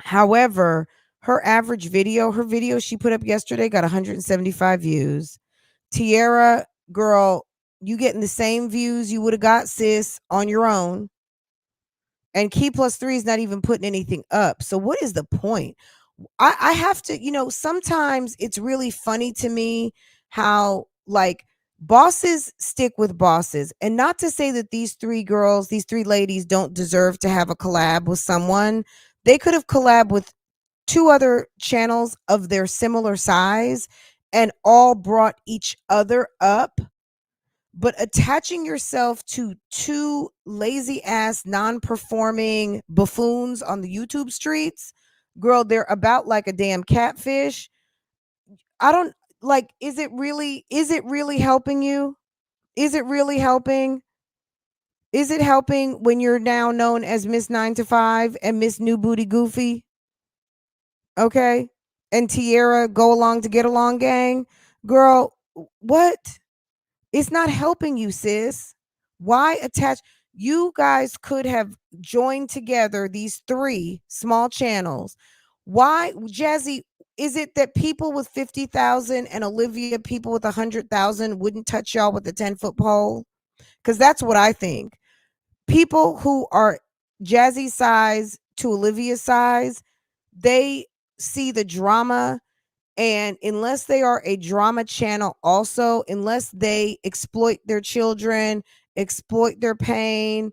However, her average video, her video she put up yesterday got 175 views. Tiara, girl, you getting the same views you would have got, sis, on your own. And Key Plus 3 is not even putting anything up. So what is the point? I have to, sometimes it's really funny to me how, like, bosses stick with bosses. And not to say that these 3 girls, these 3 ladies don't deserve to have a collab with someone. They could have collabed with 2 other channels of their similar size and all brought each other up. But attaching yourself to 2 lazy ass non-performing buffoons on the YouTube streets, girl, they're about like a damn catfish. I don't, like, is it really helping you? Is it really helping? Is it helping when you're now known as Miss 9 to 5 and Miss New Booty Goofy? Okay. And Tierra, go along to get along gang. Girl, what? It's not helping you, sis. Why attach? You guys could have joined together these 3 small channels. Why, Jazzy? Is it that people with 50,000 and Olivia, people with 100,000, wouldn't touch y'all with a 10-foot pole? Because that's what I think. People who are Jazzy size to Olivia's size, they see the drama. And unless they are a drama channel also, unless they exploit their children, exploit their pain,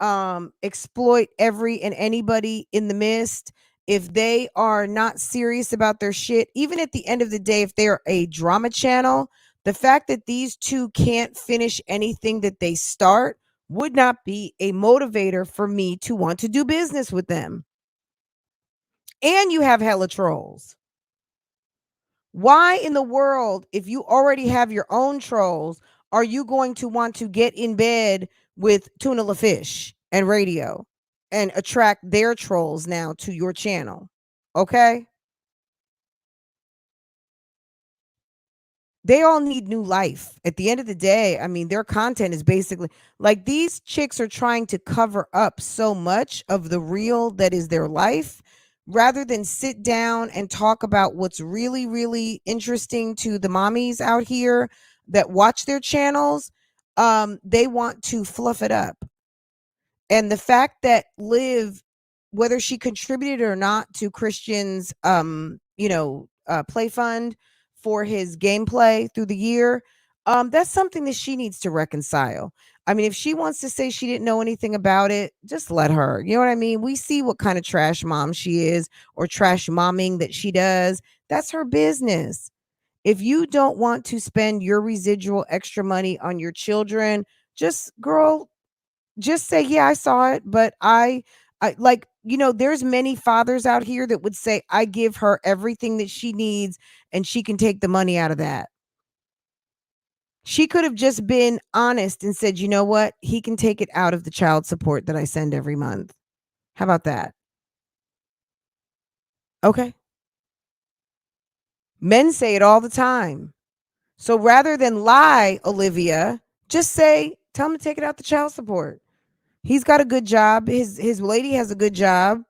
exploit every and anybody in the midst, if they are not serious about their shit, even at the end of the day, if they're a drama channel, the fact that these 2 can't finish anything that they start would not be a motivator for me to want to do business with them. And you have hella trolls. Why in the world, if you already have your own trolls, are you going to want to get in bed with Tuna LaFish and Radio and attract their trolls now to your channel? Okay? They all need new life. At the end of the day, I mean, their content is basically like these chicks are trying to cover up so much of the real that is their life rather than sit down and talk about what's really, really interesting to the mommies out here that watch their channels. They want to fluff it up. And the fact that Liv, whether she contributed or not to Christian's play fund for his gameplay through the year, that's something that she needs to reconcile. I mean, if she wants to say she didn't know anything about it, just let her. You know what I mean? We see what kind of trash mom she is or trash momming that she does. That's her business. If you don't want to spend your residual extra money on your children, just girl, just say, "Yeah, I saw it, but I like, there's many fathers out here that would say, "I give her everything that she needs and she can take the money out of that." She could have just been honest and said, "You know what? He can take it out of the child support that I send every month." How about that? Okay. Men say it all the time. So rather than lie, Olivia, just say, "Tell him to take it out the child support." He's got a good job. His lady has a good job.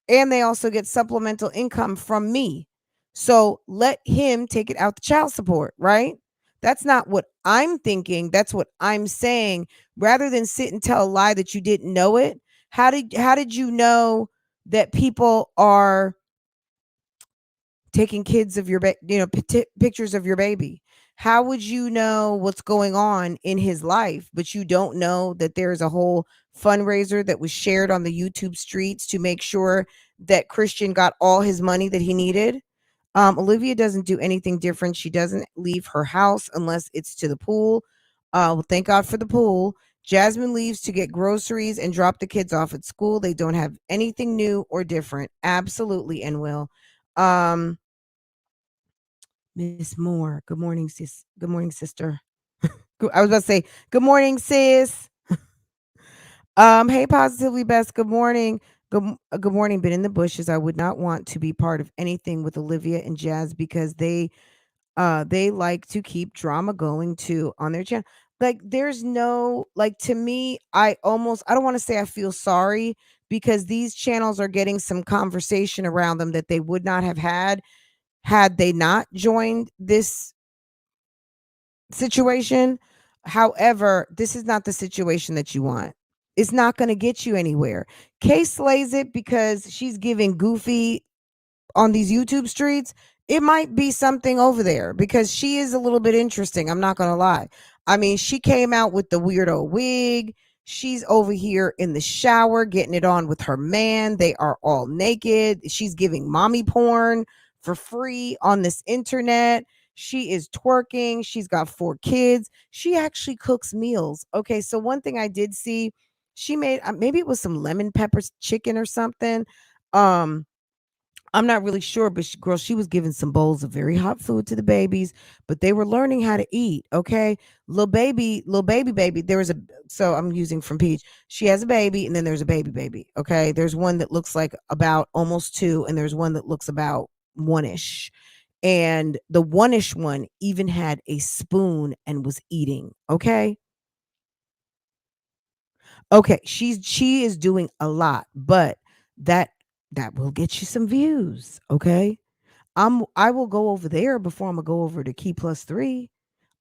And they also get supplemental income from me. So let him take it out the child support, right? That's not what I'm thinking. That's what I'm saying. Rather than sit and tell a lie that you didn't know it, how did you know that people are taking kids of your pictures of your baby? How would you know what's going on in his life, but you don't know that there's a whole fundraiser that was shared on the YouTube streets to make sure that Christian got all his money that he needed? Olivia doesn't do anything different. She doesn't leave her house unless it's to the pool. Well, thank God for the pool. Jasmine leaves to get groceries and drop the kids off at school. They don't have anything new or different. Absolutely, and will. Um, Miss Moore. Good morning, sis. Good morning, sister. I was about to say, good morning, sis. Hey, positively best. Good morning. Good morning. Been in the bushes. I would not want to be part of anything with Olivia and Jazz because they like to keep drama going too on their channel. Like there's no like to me, I don't want to say I feel sorry because these channels are getting some conversation around them that they would not have had they not joined this situation. However, this is not the situation that you want. It's not going to get you anywhere. Kay slays it because she's giving goofy on these YouTube streets. It might be something over there because she is a little bit interesting. I'm not going to lie. I mean, she came out with the weirdo wig. She's over here in the shower getting it on with her man. They are all naked. She's giving mommy porn for free on this internet. She is twerking. She's got 4 kids. She actually cooks meals. Okay, so one thing I did see, she made maybe it was some lemon pepper chicken or something. Um I'm not really sure, but girl, she was giving some bowls of very hot food to the babies, but they were learning how to eat. Okay, baby. There was a so I'm using from Peach. She has a baby, and then there's a baby. Okay, there's one that looks like about almost 2, and there's one that looks about 1ish. And the 1ish one even had a spoon and was eating. Okay, she is doing a lot, but that that will get you some views. Okay, I will go over there before I'm gonna go over to Key Plus 3.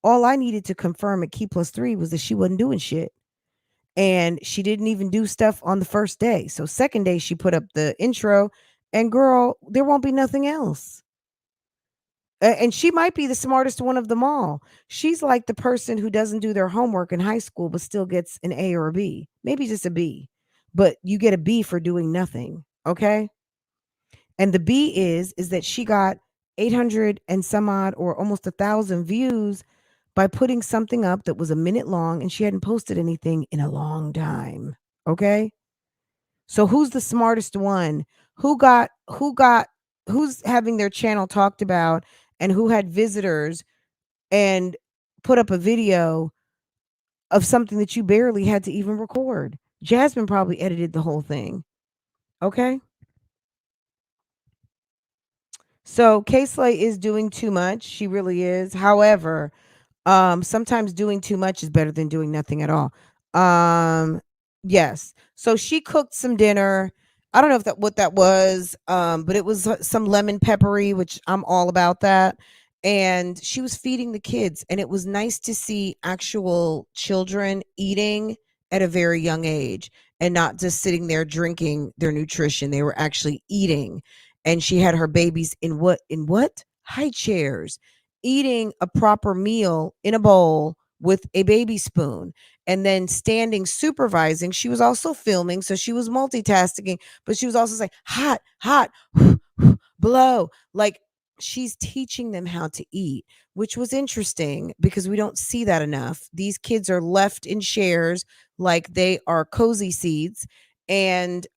All I needed to confirm at Key Plus 3 was that she wasn't doing shit. And she didn't even do stuff on the first day. So second day she put up the intro and girl, there won't be nothing else. And she might be the smartest one of them all. She's like the person who doesn't do their homework in high school but still gets an A or a B. Maybe just a B. But you get a B for doing nothing, okay? And the B is that she got 800 and some odd or almost 1,000 views by putting something up that was a minute long and she hadn't posted anything in a long time. Okay? So who's the smartest one? Who's having their channel talked about and who had visitors and put up a video of something that you barely had to even record? Jasmine probably edited the whole thing. Okay? So KEESHA is doing too much. She really is. However, sometimes doing too much is better than doing nothing at all. Yes. So she cooked some dinner. I don't know if that what that was, but it was some lemon peppery, which I'm all about that. And she was feeding the kids, and it was nice to see actual children eating at a very young age and not just sitting there drinking their nutrition. They were actually eating. And she had her babies in what high chairs eating a proper meal in a bowl with a baby spoon and then standing supervising. She was also filming, so she was multitasking, but she was also saying hot, hot, blow. Like she's teaching them how to eat, which was interesting because we don't see that enough. These kids are left in shares like they are cozy seeds, and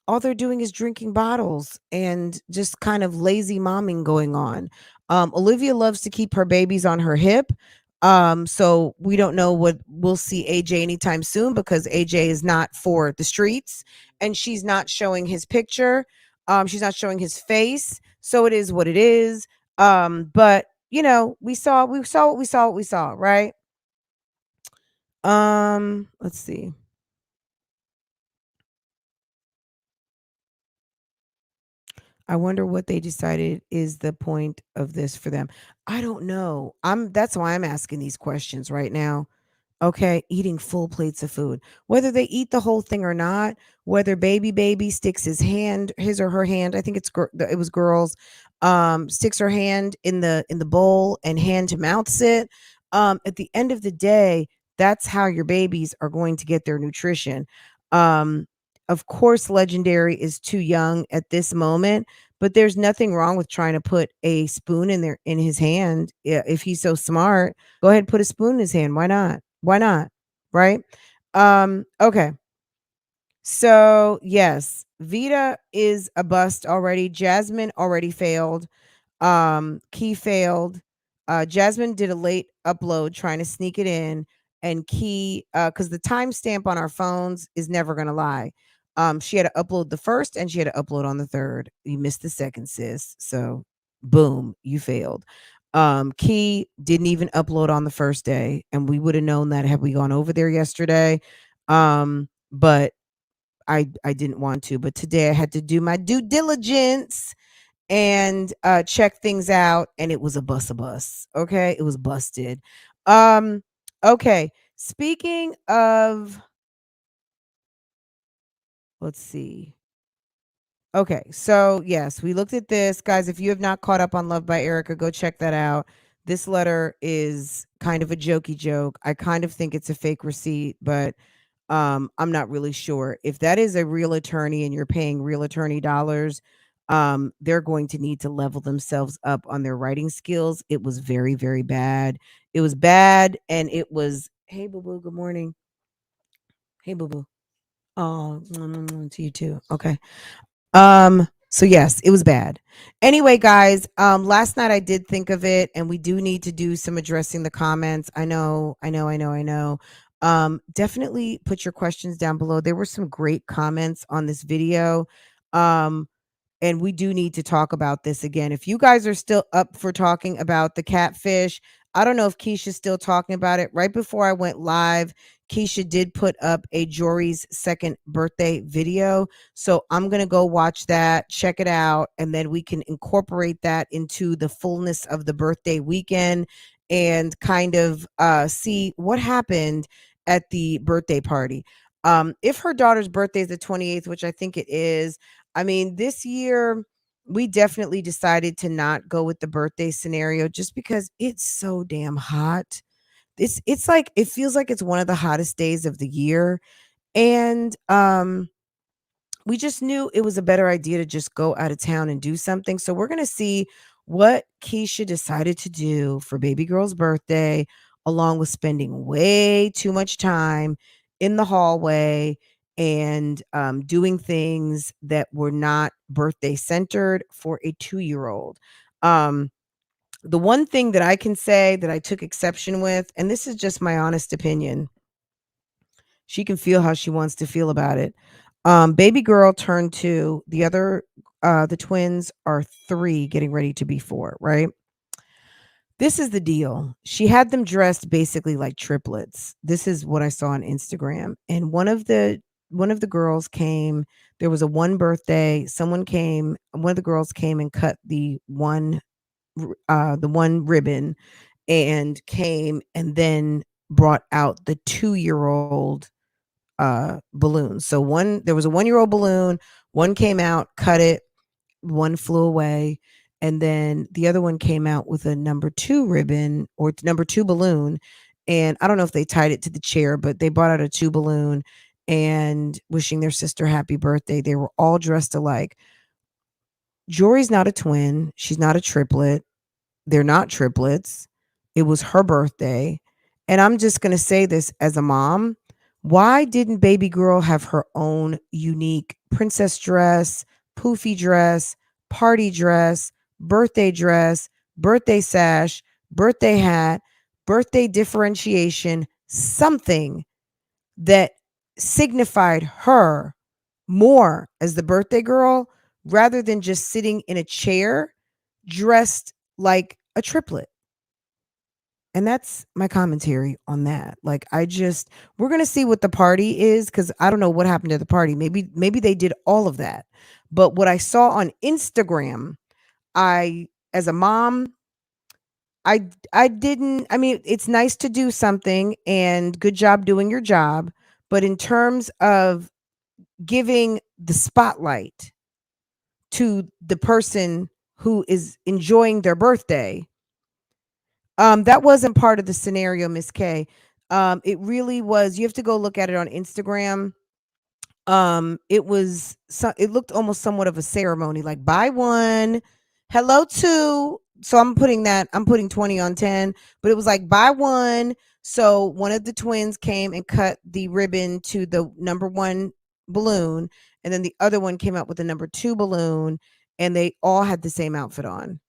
all they're doing is drinking bottles and just kind of lazy momming going on. Olivia loves to keep her babies on her hip. So we don't know what we'll see AJ anytime soon because AJ is not for the streets and she's not showing his picture. She's not showing his face. So it is what it is. But you know, we saw, right? Let's see. I wonder what they decided is the point of this for them. I don't know. That's why I'm asking these questions right now. Okay, eating full plates of food. Whether they eat the whole thing or not, whether baby sticks his or her hand, I think it was girls, sticks her hand in the bowl and hand to mouths it. At the end of the day, that's how your babies are going to get their nutrition. Um, of course, Legendary is too young at this moment, but there's nothing wrong with trying to put a spoon in his hand. If he's so smart, go ahead and put a spoon in his hand. Why not? Why not? Right? Okay. So, yes, Vita is a bust already. Jasmine already failed. Key failed. Jasmine did a late upload trying to sneak it in, and Key, because the timestamp on our phones is never gonna lie. She had to upload the first and she had to upload on the third. You missed the second, sis. So boom, you failed. Key didn't even upload on the first day, and we would have known that had we gone over there yesterday. But I didn't want to, but today I had to do my due diligence and check things out, and it was a bus. Okay, it was busted. Okay, speaking of, let's see. Okay, so yes, we looked at this, guys. If you have not caught up on Love by Erica, go check that out. This letter is kind of a jokey joke. I kind of think it's a fake receipt, but I'm not really sure. If that is a real attorney and you're paying real attorney dollars, they're going to need to level themselves up on their writing skills. It was very, very bad. It was bad, and it was, hey boo boo, good morning. Hey boo boo. Oh, to you too. Okay. So yes, it was bad. Anyway, guys, last night I did think of it, and we do need to do some addressing the comments. I know. Definitely put your questions down below. There were some great comments on this video. Um, and we do need to talk about this again. If you guys are still up for talking about the catfish, I don't know if KEESHA's still talking about it. Right before I went live, KEESHA did put up a Jory's second birthday video. So I'm going to go watch that, check it out, and then we can incorporate that into the fullness of the birthday weekend and kind of see what happened at the birthday party. If her daughter's birthday is the 28th, which I think it is, I mean, this year we definitely decided to not go with the birthday scenario just because it's so damn hot. It's like it feels like it's one of the hottest days of the year, and we just knew it was a better idea to just go out of town and do something. So we're going to see what KEESHA decided to do for baby girl's birthday, along with spending way too much time in the hallway and doing things that were not birthday centered for a 2-year-old. The one thing that I can say that I took exception with, and this is just my honest opinion, she can feel how she wants to feel about it. Baby girl turned 2. The other the twins are 3 getting ready to be 4, right? This is the deal. She had them dressed basically like triplets. This is what I saw on Instagram. And one of the girls came. There was a one birthday. One of the girls came and cut the one ribbon and came and then brought out the 2-year-old balloon. So there was a 1-year-old balloon, one came out, cut it, one flew away, and then the other one came out with a number 2 ribbon or number 2 balloon, and I don't know if they tied it to the chair, but they brought out a 2 balloon and wishing their sister happy birthday. They were all dressed alike. Jory's not a twin, she's not a triplet. They're not triplets. It was her birthday. And I'm just going to say this as a mom. Why didn't baby girl have her own unique princess dress, poofy dress, party dress, birthday sash, birthday hat, birthday differentiation, something that signified her more as the birthday girl rather than just sitting in a chair dressed like a triplet? And that's my commentary on that. Like, we're going to see what the party is, cuz I don't know what happened to the party. Maybe they did all of that. But what I saw on Instagram, as a mom, I didn't. I mean, it's nice to do something and good job doing your job, but in terms of giving the spotlight to the person who is enjoying their birthday, that wasn't part of the scenario, Miss K. It really was. You have to go look at it on Instagram. It looked almost somewhat of a ceremony, like buy one, hello two. So I'm putting 20 on 10, but it was like buy one. So one of the twins came and cut the ribbon to the number 1 balloon, and then the other one came out with the number 2 balloon, and they all had the same outfit on.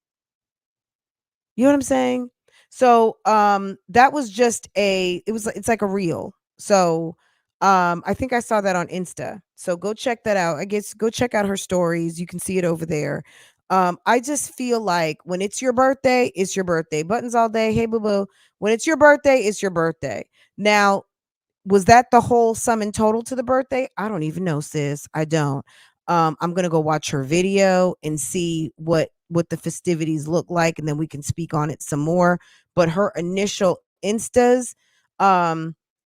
You know what I'm saying? So that was just it's like a reel. So I think I saw that on Insta. So go check that out. I guess go check out her stories. You can see it over there. I just feel like when it's your birthday, it's your birthday. Buttons all day. Hey boo boo. When it's your birthday, it's your birthday. Now, was that the whole sum and total to the birthday? I don't even know, sis. I don't. I'm gonna go watch her video and see what the festivities look like, and then we can speak on it some more. But her initial instas,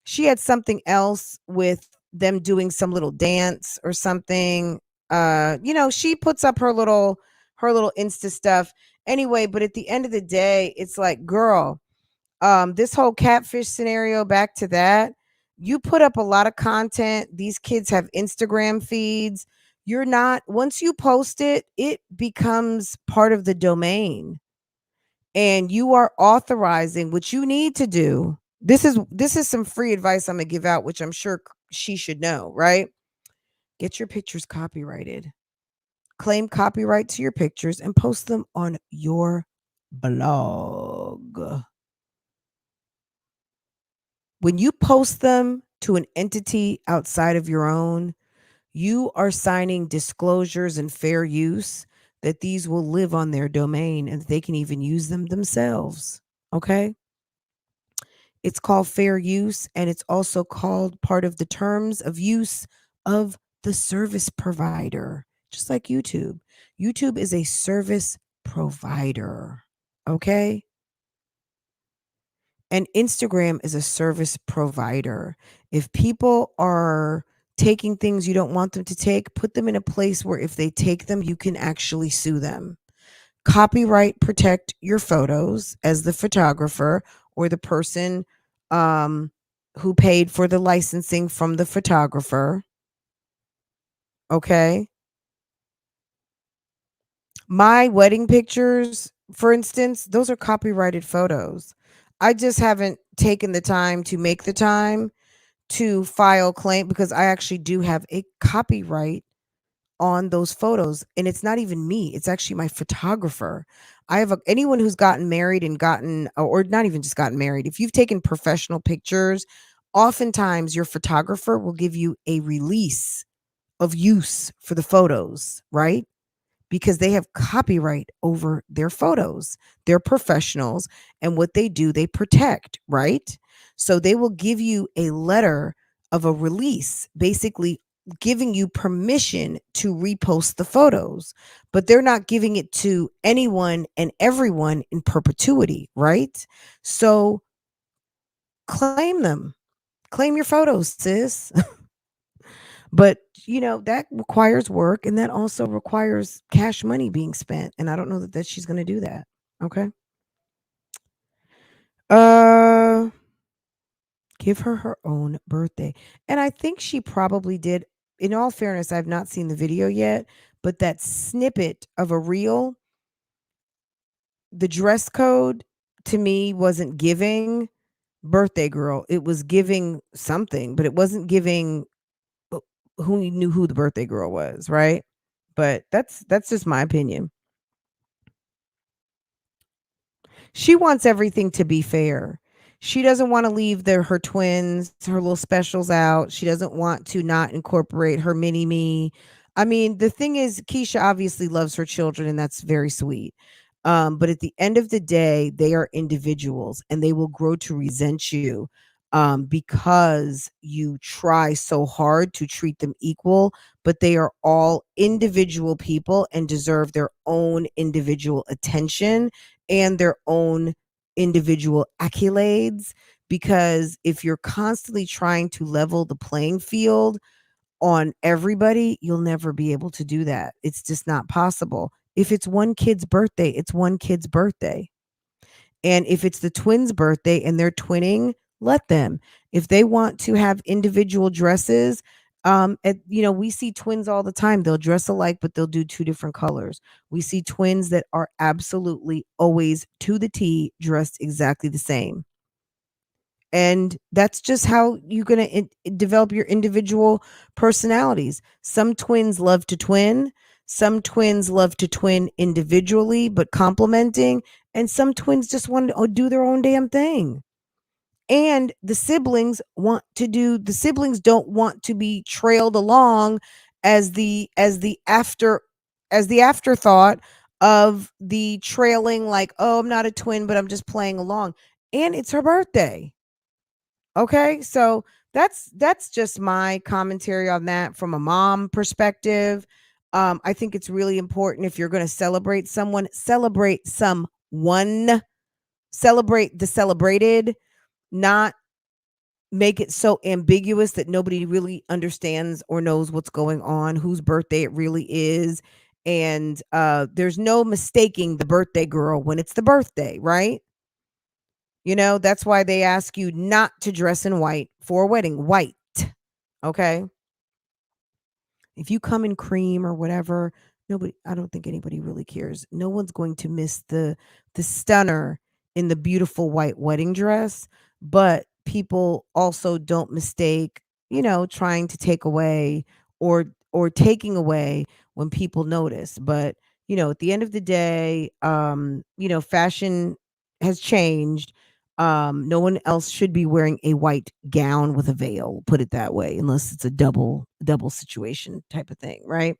she had something else with them doing some little dance or something. She puts up her little Insta stuff anyway. But at the end of the day, it's like, girl, this whole catfish scenario, back to that, you put up a lot of content. These kids have Instagram feeds. Once you post it, it becomes part of the domain, and you are authorizing what you need to do. This is some free advice I'm gonna give out, which I'm sure she should know, right? Get your pictures copyrighted. Claim copyright to your pictures and post them on your blog. When you post them to an entity outside of your own, you are signing disclosures and fair use that these will live on their domain and they can even use them themselves. Okay? It's called fair use, and it's also called part of the terms of use of the service provider, just like YouTube. YouTube is a service provider. Okay? And Instagram is a service provider. If people are taking things you don't want them to take, put them in a place where if they take them, you can actually sue them. Copyright protect your photos as the photographer or the person who paid for the licensing from the photographer. Okay. My wedding pictures, for instance, those are copyrighted photos. I just haven't taken the time to make the time to file claim because I actually do have a copyright on those photos, and it's not even me, it's actually my photographer. I have anyone who's gotten married and or not even just gotten married, if you've taken professional pictures, oftentimes your photographer will give you a release of use for the photos, right? because they have copyright over their photos. They're professionals, and what they do, they protect, right? So they will give you a letter of a release, basically giving you permission to repost the photos, but they're not giving it to anyone and everyone in perpetuity, right? So claim them. Claim your photos, sis. But, that requires work, and that also requires cash money being spent, and I don't know that she's gonna do that, okay? Uh, give her own birthday, and I think she probably did. In all fairness, I've not seen the video yet, but that snippet of a reel, the dress code to me wasn't giving birthday girl. It was giving something, but it wasn't giving who knew who the birthday girl was, right? But that's just my opinion. She wants everything to be fair. She doesn't want to leave her twins, her little specials out. She doesn't want to not incorporate her mini me. I mean, the thing is, Keisha obviously loves her children, and that's very sweet. But at the end of the day, they are individuals, and they will grow to resent you because you try so hard to treat them equal. But they are all individual people and deserve their own individual attention and their own individual accolades, because if you're constantly trying to level the playing field on everybody, you'll never be able to do that. It's just not possible. If it's one kid's birthday, it's one kid's birthday. And if it's the twins' birthday and they're twinning, let them. If they want to have individual dresses, we see twins all the time. They'll dress alike, but they'll do two different colors. We see twins that are absolutely always to the T dressed exactly the same. And that's just how you're going to develop your individual personalities. Some twins love to twin. Some twins love to twin individually, but complementing. And some twins just want to do their own damn thing. And the siblings don't want to be trailed along as the afterthought of the trailing, like, oh, I'm not a twin, but I'm just playing along. And it's her birthday. Okay, so that's just my commentary on that from a mom perspective. I think it's really important, if you're going to celebrate someone, celebrate someone, celebrate the celebrated, not make it so ambiguous that nobody really understands or knows what's going on, whose birthday it really is. And there's no mistaking the birthday girl when it's the birthday, right? That's why they ask you not to dress in white for a wedding. White. Okay. If you come in cream or whatever, I don't think anybody really cares. No one's going to miss the stunner in the beautiful white wedding dress, but people also don't mistake, trying to take away or taking away when people notice. But, at the end of the day, fashion has changed. No one else should be wearing a white gown with a veil, put it that way, unless it's a double situation type of thing, right?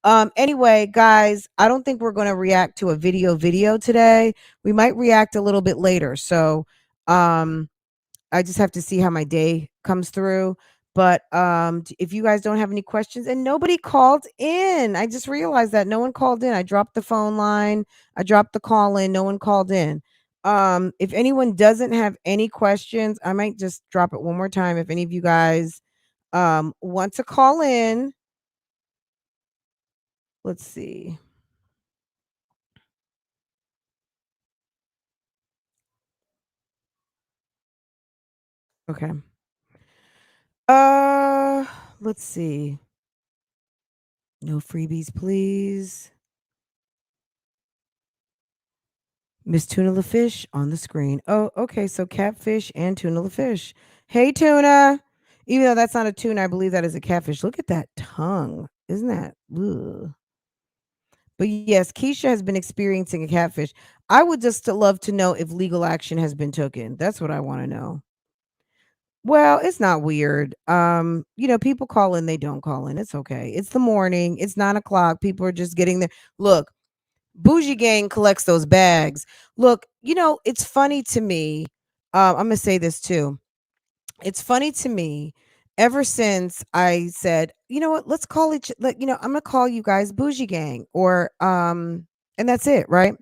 Anyway, guys, I don't think we're going to react to a video today. We might react a little bit later. So, I just have to see how my day comes through. But if you guys don't have any questions, and nobody called in, I just realized that no one called in. I dropped the phone line, I dropped the call in, no one called in. If anyone doesn't have any questions, I might just drop it one more time. If any of you guys want to call in, let's see. Okay. Let's see. No freebies, please. Miss Tuna La Fish on the screen. Oh, okay. So Catfish and Tuna La Fish. Hey, Tuna. Even though that's not a tuna, I believe that is a catfish. Look at that tongue. Isn't that? Ugh. But yes, Keisha has been experiencing a catfish. I would just love to know if legal action has been taken. That's what I want to know. Well, it's not weird. People call in, they don't call in. It's okay. It's the morning. It's 9 o'clock. People are just getting there. Look, Bougie Gang collects those bags. Look, it's funny to me. I'm gonna say this too. It's funny to me. Ever since I said, you know what, let's call I'm gonna call you guys Bougie Gang, and that's it, right?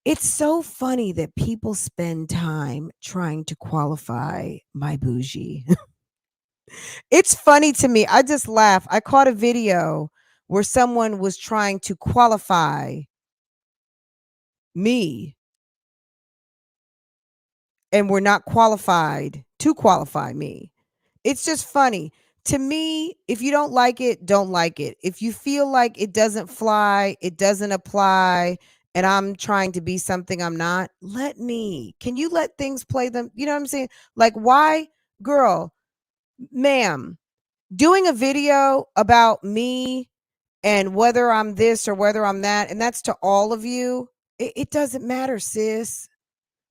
It's so funny that people spend time trying to qualify my bougie. It's funny to me. I just laugh. I caught a video where someone was trying to qualify me and were not qualified to qualify me. It's just funny. To me, if you don't like it, don't like it. If you feel like it doesn't fly, it doesn't apply, and I'm trying to be something I'm not, let me. Can you let things play them? You know what I'm saying? Like, why, girl, ma'am, doing a video about me and whether I'm this or whether I'm that, and that's to all of you, it doesn't matter, sis.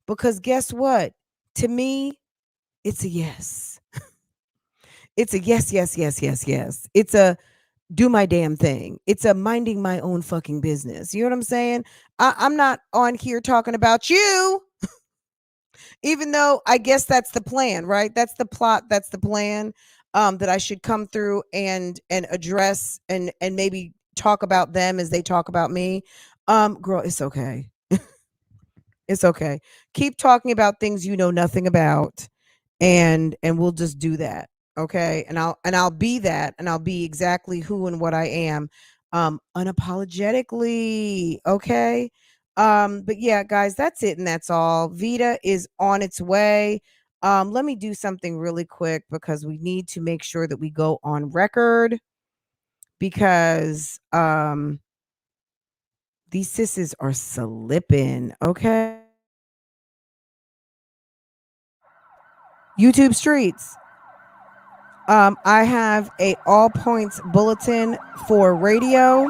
Because guess what? To me, it's a yes. It's a yes, yes, yes, yes, yes. It's a do my damn thing. It's a minding my own fucking business. You know what I'm saying? I'm not on here talking about you, even though I guess that's the plan, right? That's the plot. That's the plan. That I should come through and address and maybe talk about them as they talk about me. Girl, it's okay. It's okay. Keep talking about things you know nothing about, and we'll just do that. Okay? And I'll be that, and I'll be exactly who and what I am, unapologetically. Okay? But yeah, guys, that's it and that's all. VEDA is on its way. Let me do something really quick because we need to make sure that we go on record because these sisses are slipping. Okay? YouTube Streets. I have a all points bulletin for radio.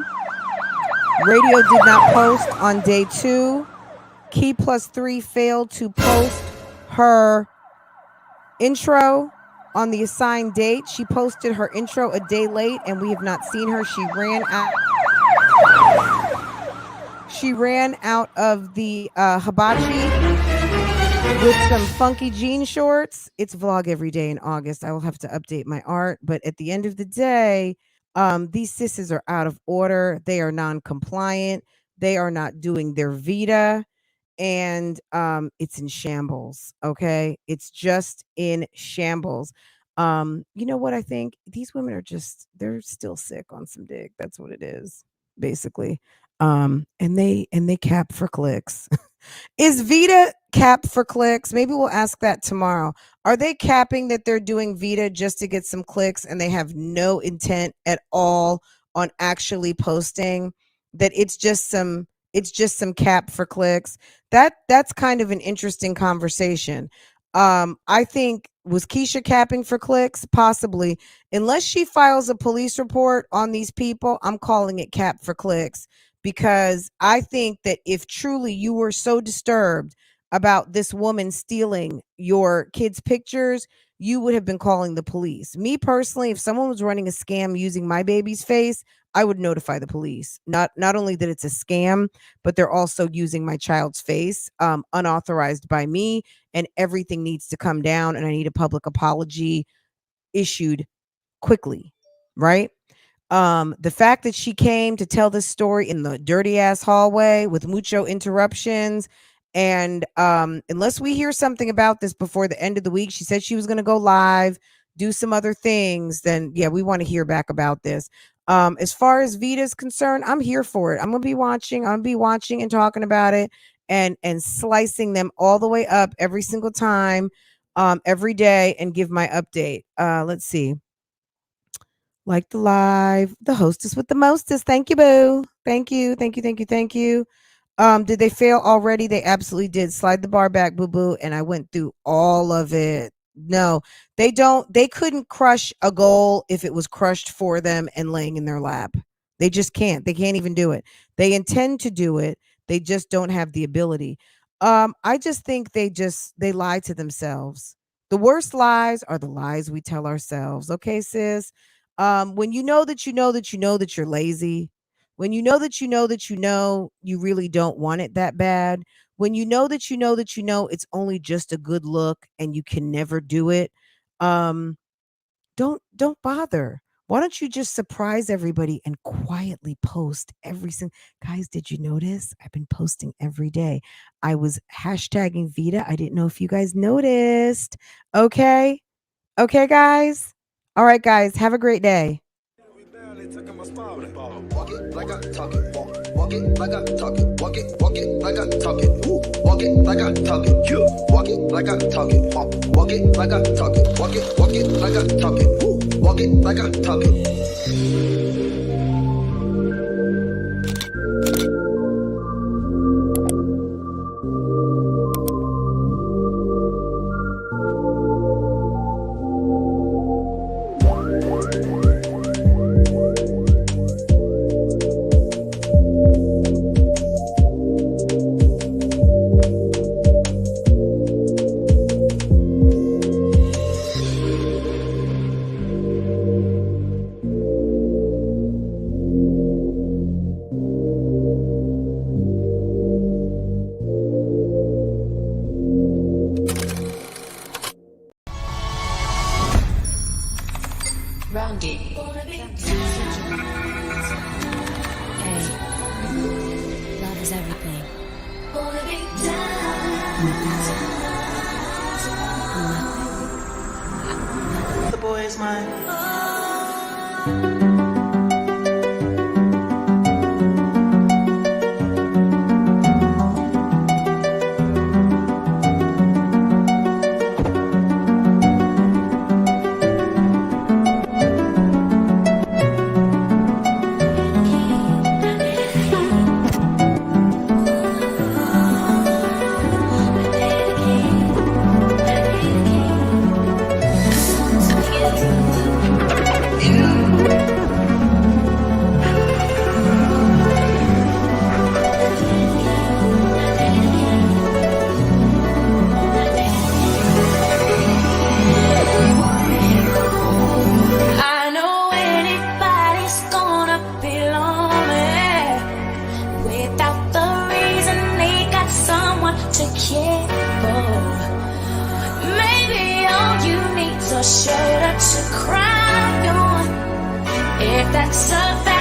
Radio did not post on day 2. Key plus 3 failed to post her intro on the assigned date. She posted her intro a day late and we have not seen her. She ran out of the hibachi with some funky jean shorts. It's vlog every day in August. I will have to update my art. But at the end of the day, these sisses are out of order. They are non-compliant. They are not doing their VEDA. And it's in shambles. Okay. It's just in shambles. You know what I think? These women are they're still sick on some dick. That's what it is, basically. And they cap for clicks. Is VEDA cap for clicks? Maybe we'll ask that tomorrow. Are they capping that they're doing VEDA just to get some clicks and they have no intent at all on actually posting? That it's just some cap for clicks? That's kind of an interesting conversation. I think, was KEESHA capping for clicks? Possibly. Unless she files a police report on these people, I'm calling it cap for clicks. Because I think that if truly you were so disturbed about this woman stealing your kids' pictures, you would have been calling the police. Me personally, if someone was running a scam using my baby's face, I would notify the police. Not only that it's a scam, but they're also using my child's face, unauthorized by me, and everything needs to come down, and I need a public apology issued quickly, right? The fact that she came to tell this story in the dirty ass hallway with mucho interruptions, and unless we hear something about this before the end of the week, she said she was going to go live, do some other things, then yeah, we want to hear back about this. As far as VEDA is concerned, I'm here for it. I'm gonna be watching and talking about it and slicing them all the way up every single time, every day, and give my update. Let's see. Like the live, the hostess with the mostest. Thank you, boo. Thank you, thank you, thank you, thank you. Did they fail already? They absolutely did. Slide the bar back, boo boo. And I went through all of it. No, they don't. They couldn't crush a goal if it was crushed for them and laying in their lap. They just can't. They can't even do it. They intend to do it. They just don't have the ability. I just think they lie to themselves. The worst lies are the lies we tell ourselves. Okay, sis? When you know that you know that you know that you're lazy, when you know that you know that you know you really don't want it that bad, when you know that you know that you know it's only just a good look and you can never do it, um, don't bother. Why don't you just surprise everybody and quietly post every single guys, did you notice? I've been posting every day. I was hashtagging VEDA. I didn't know if you guys noticed. Okay. Okay, guys. All right, guys. Have a great day. Walk it like I talk it. Walk it like I talk it. Walk it like I talk it. Ooh. Walk it like I talk it. You walk it like I talk it. Walk it like I talk it. Walk it like I talk it. Ooh. Walk it like I talk it. Rounded. Hey, love is everything. The boy is mine. I know anybody's gonna be lonely without the reason they got someone to care for. Maybe all you need's a shoulder to cry on. If that's a fact.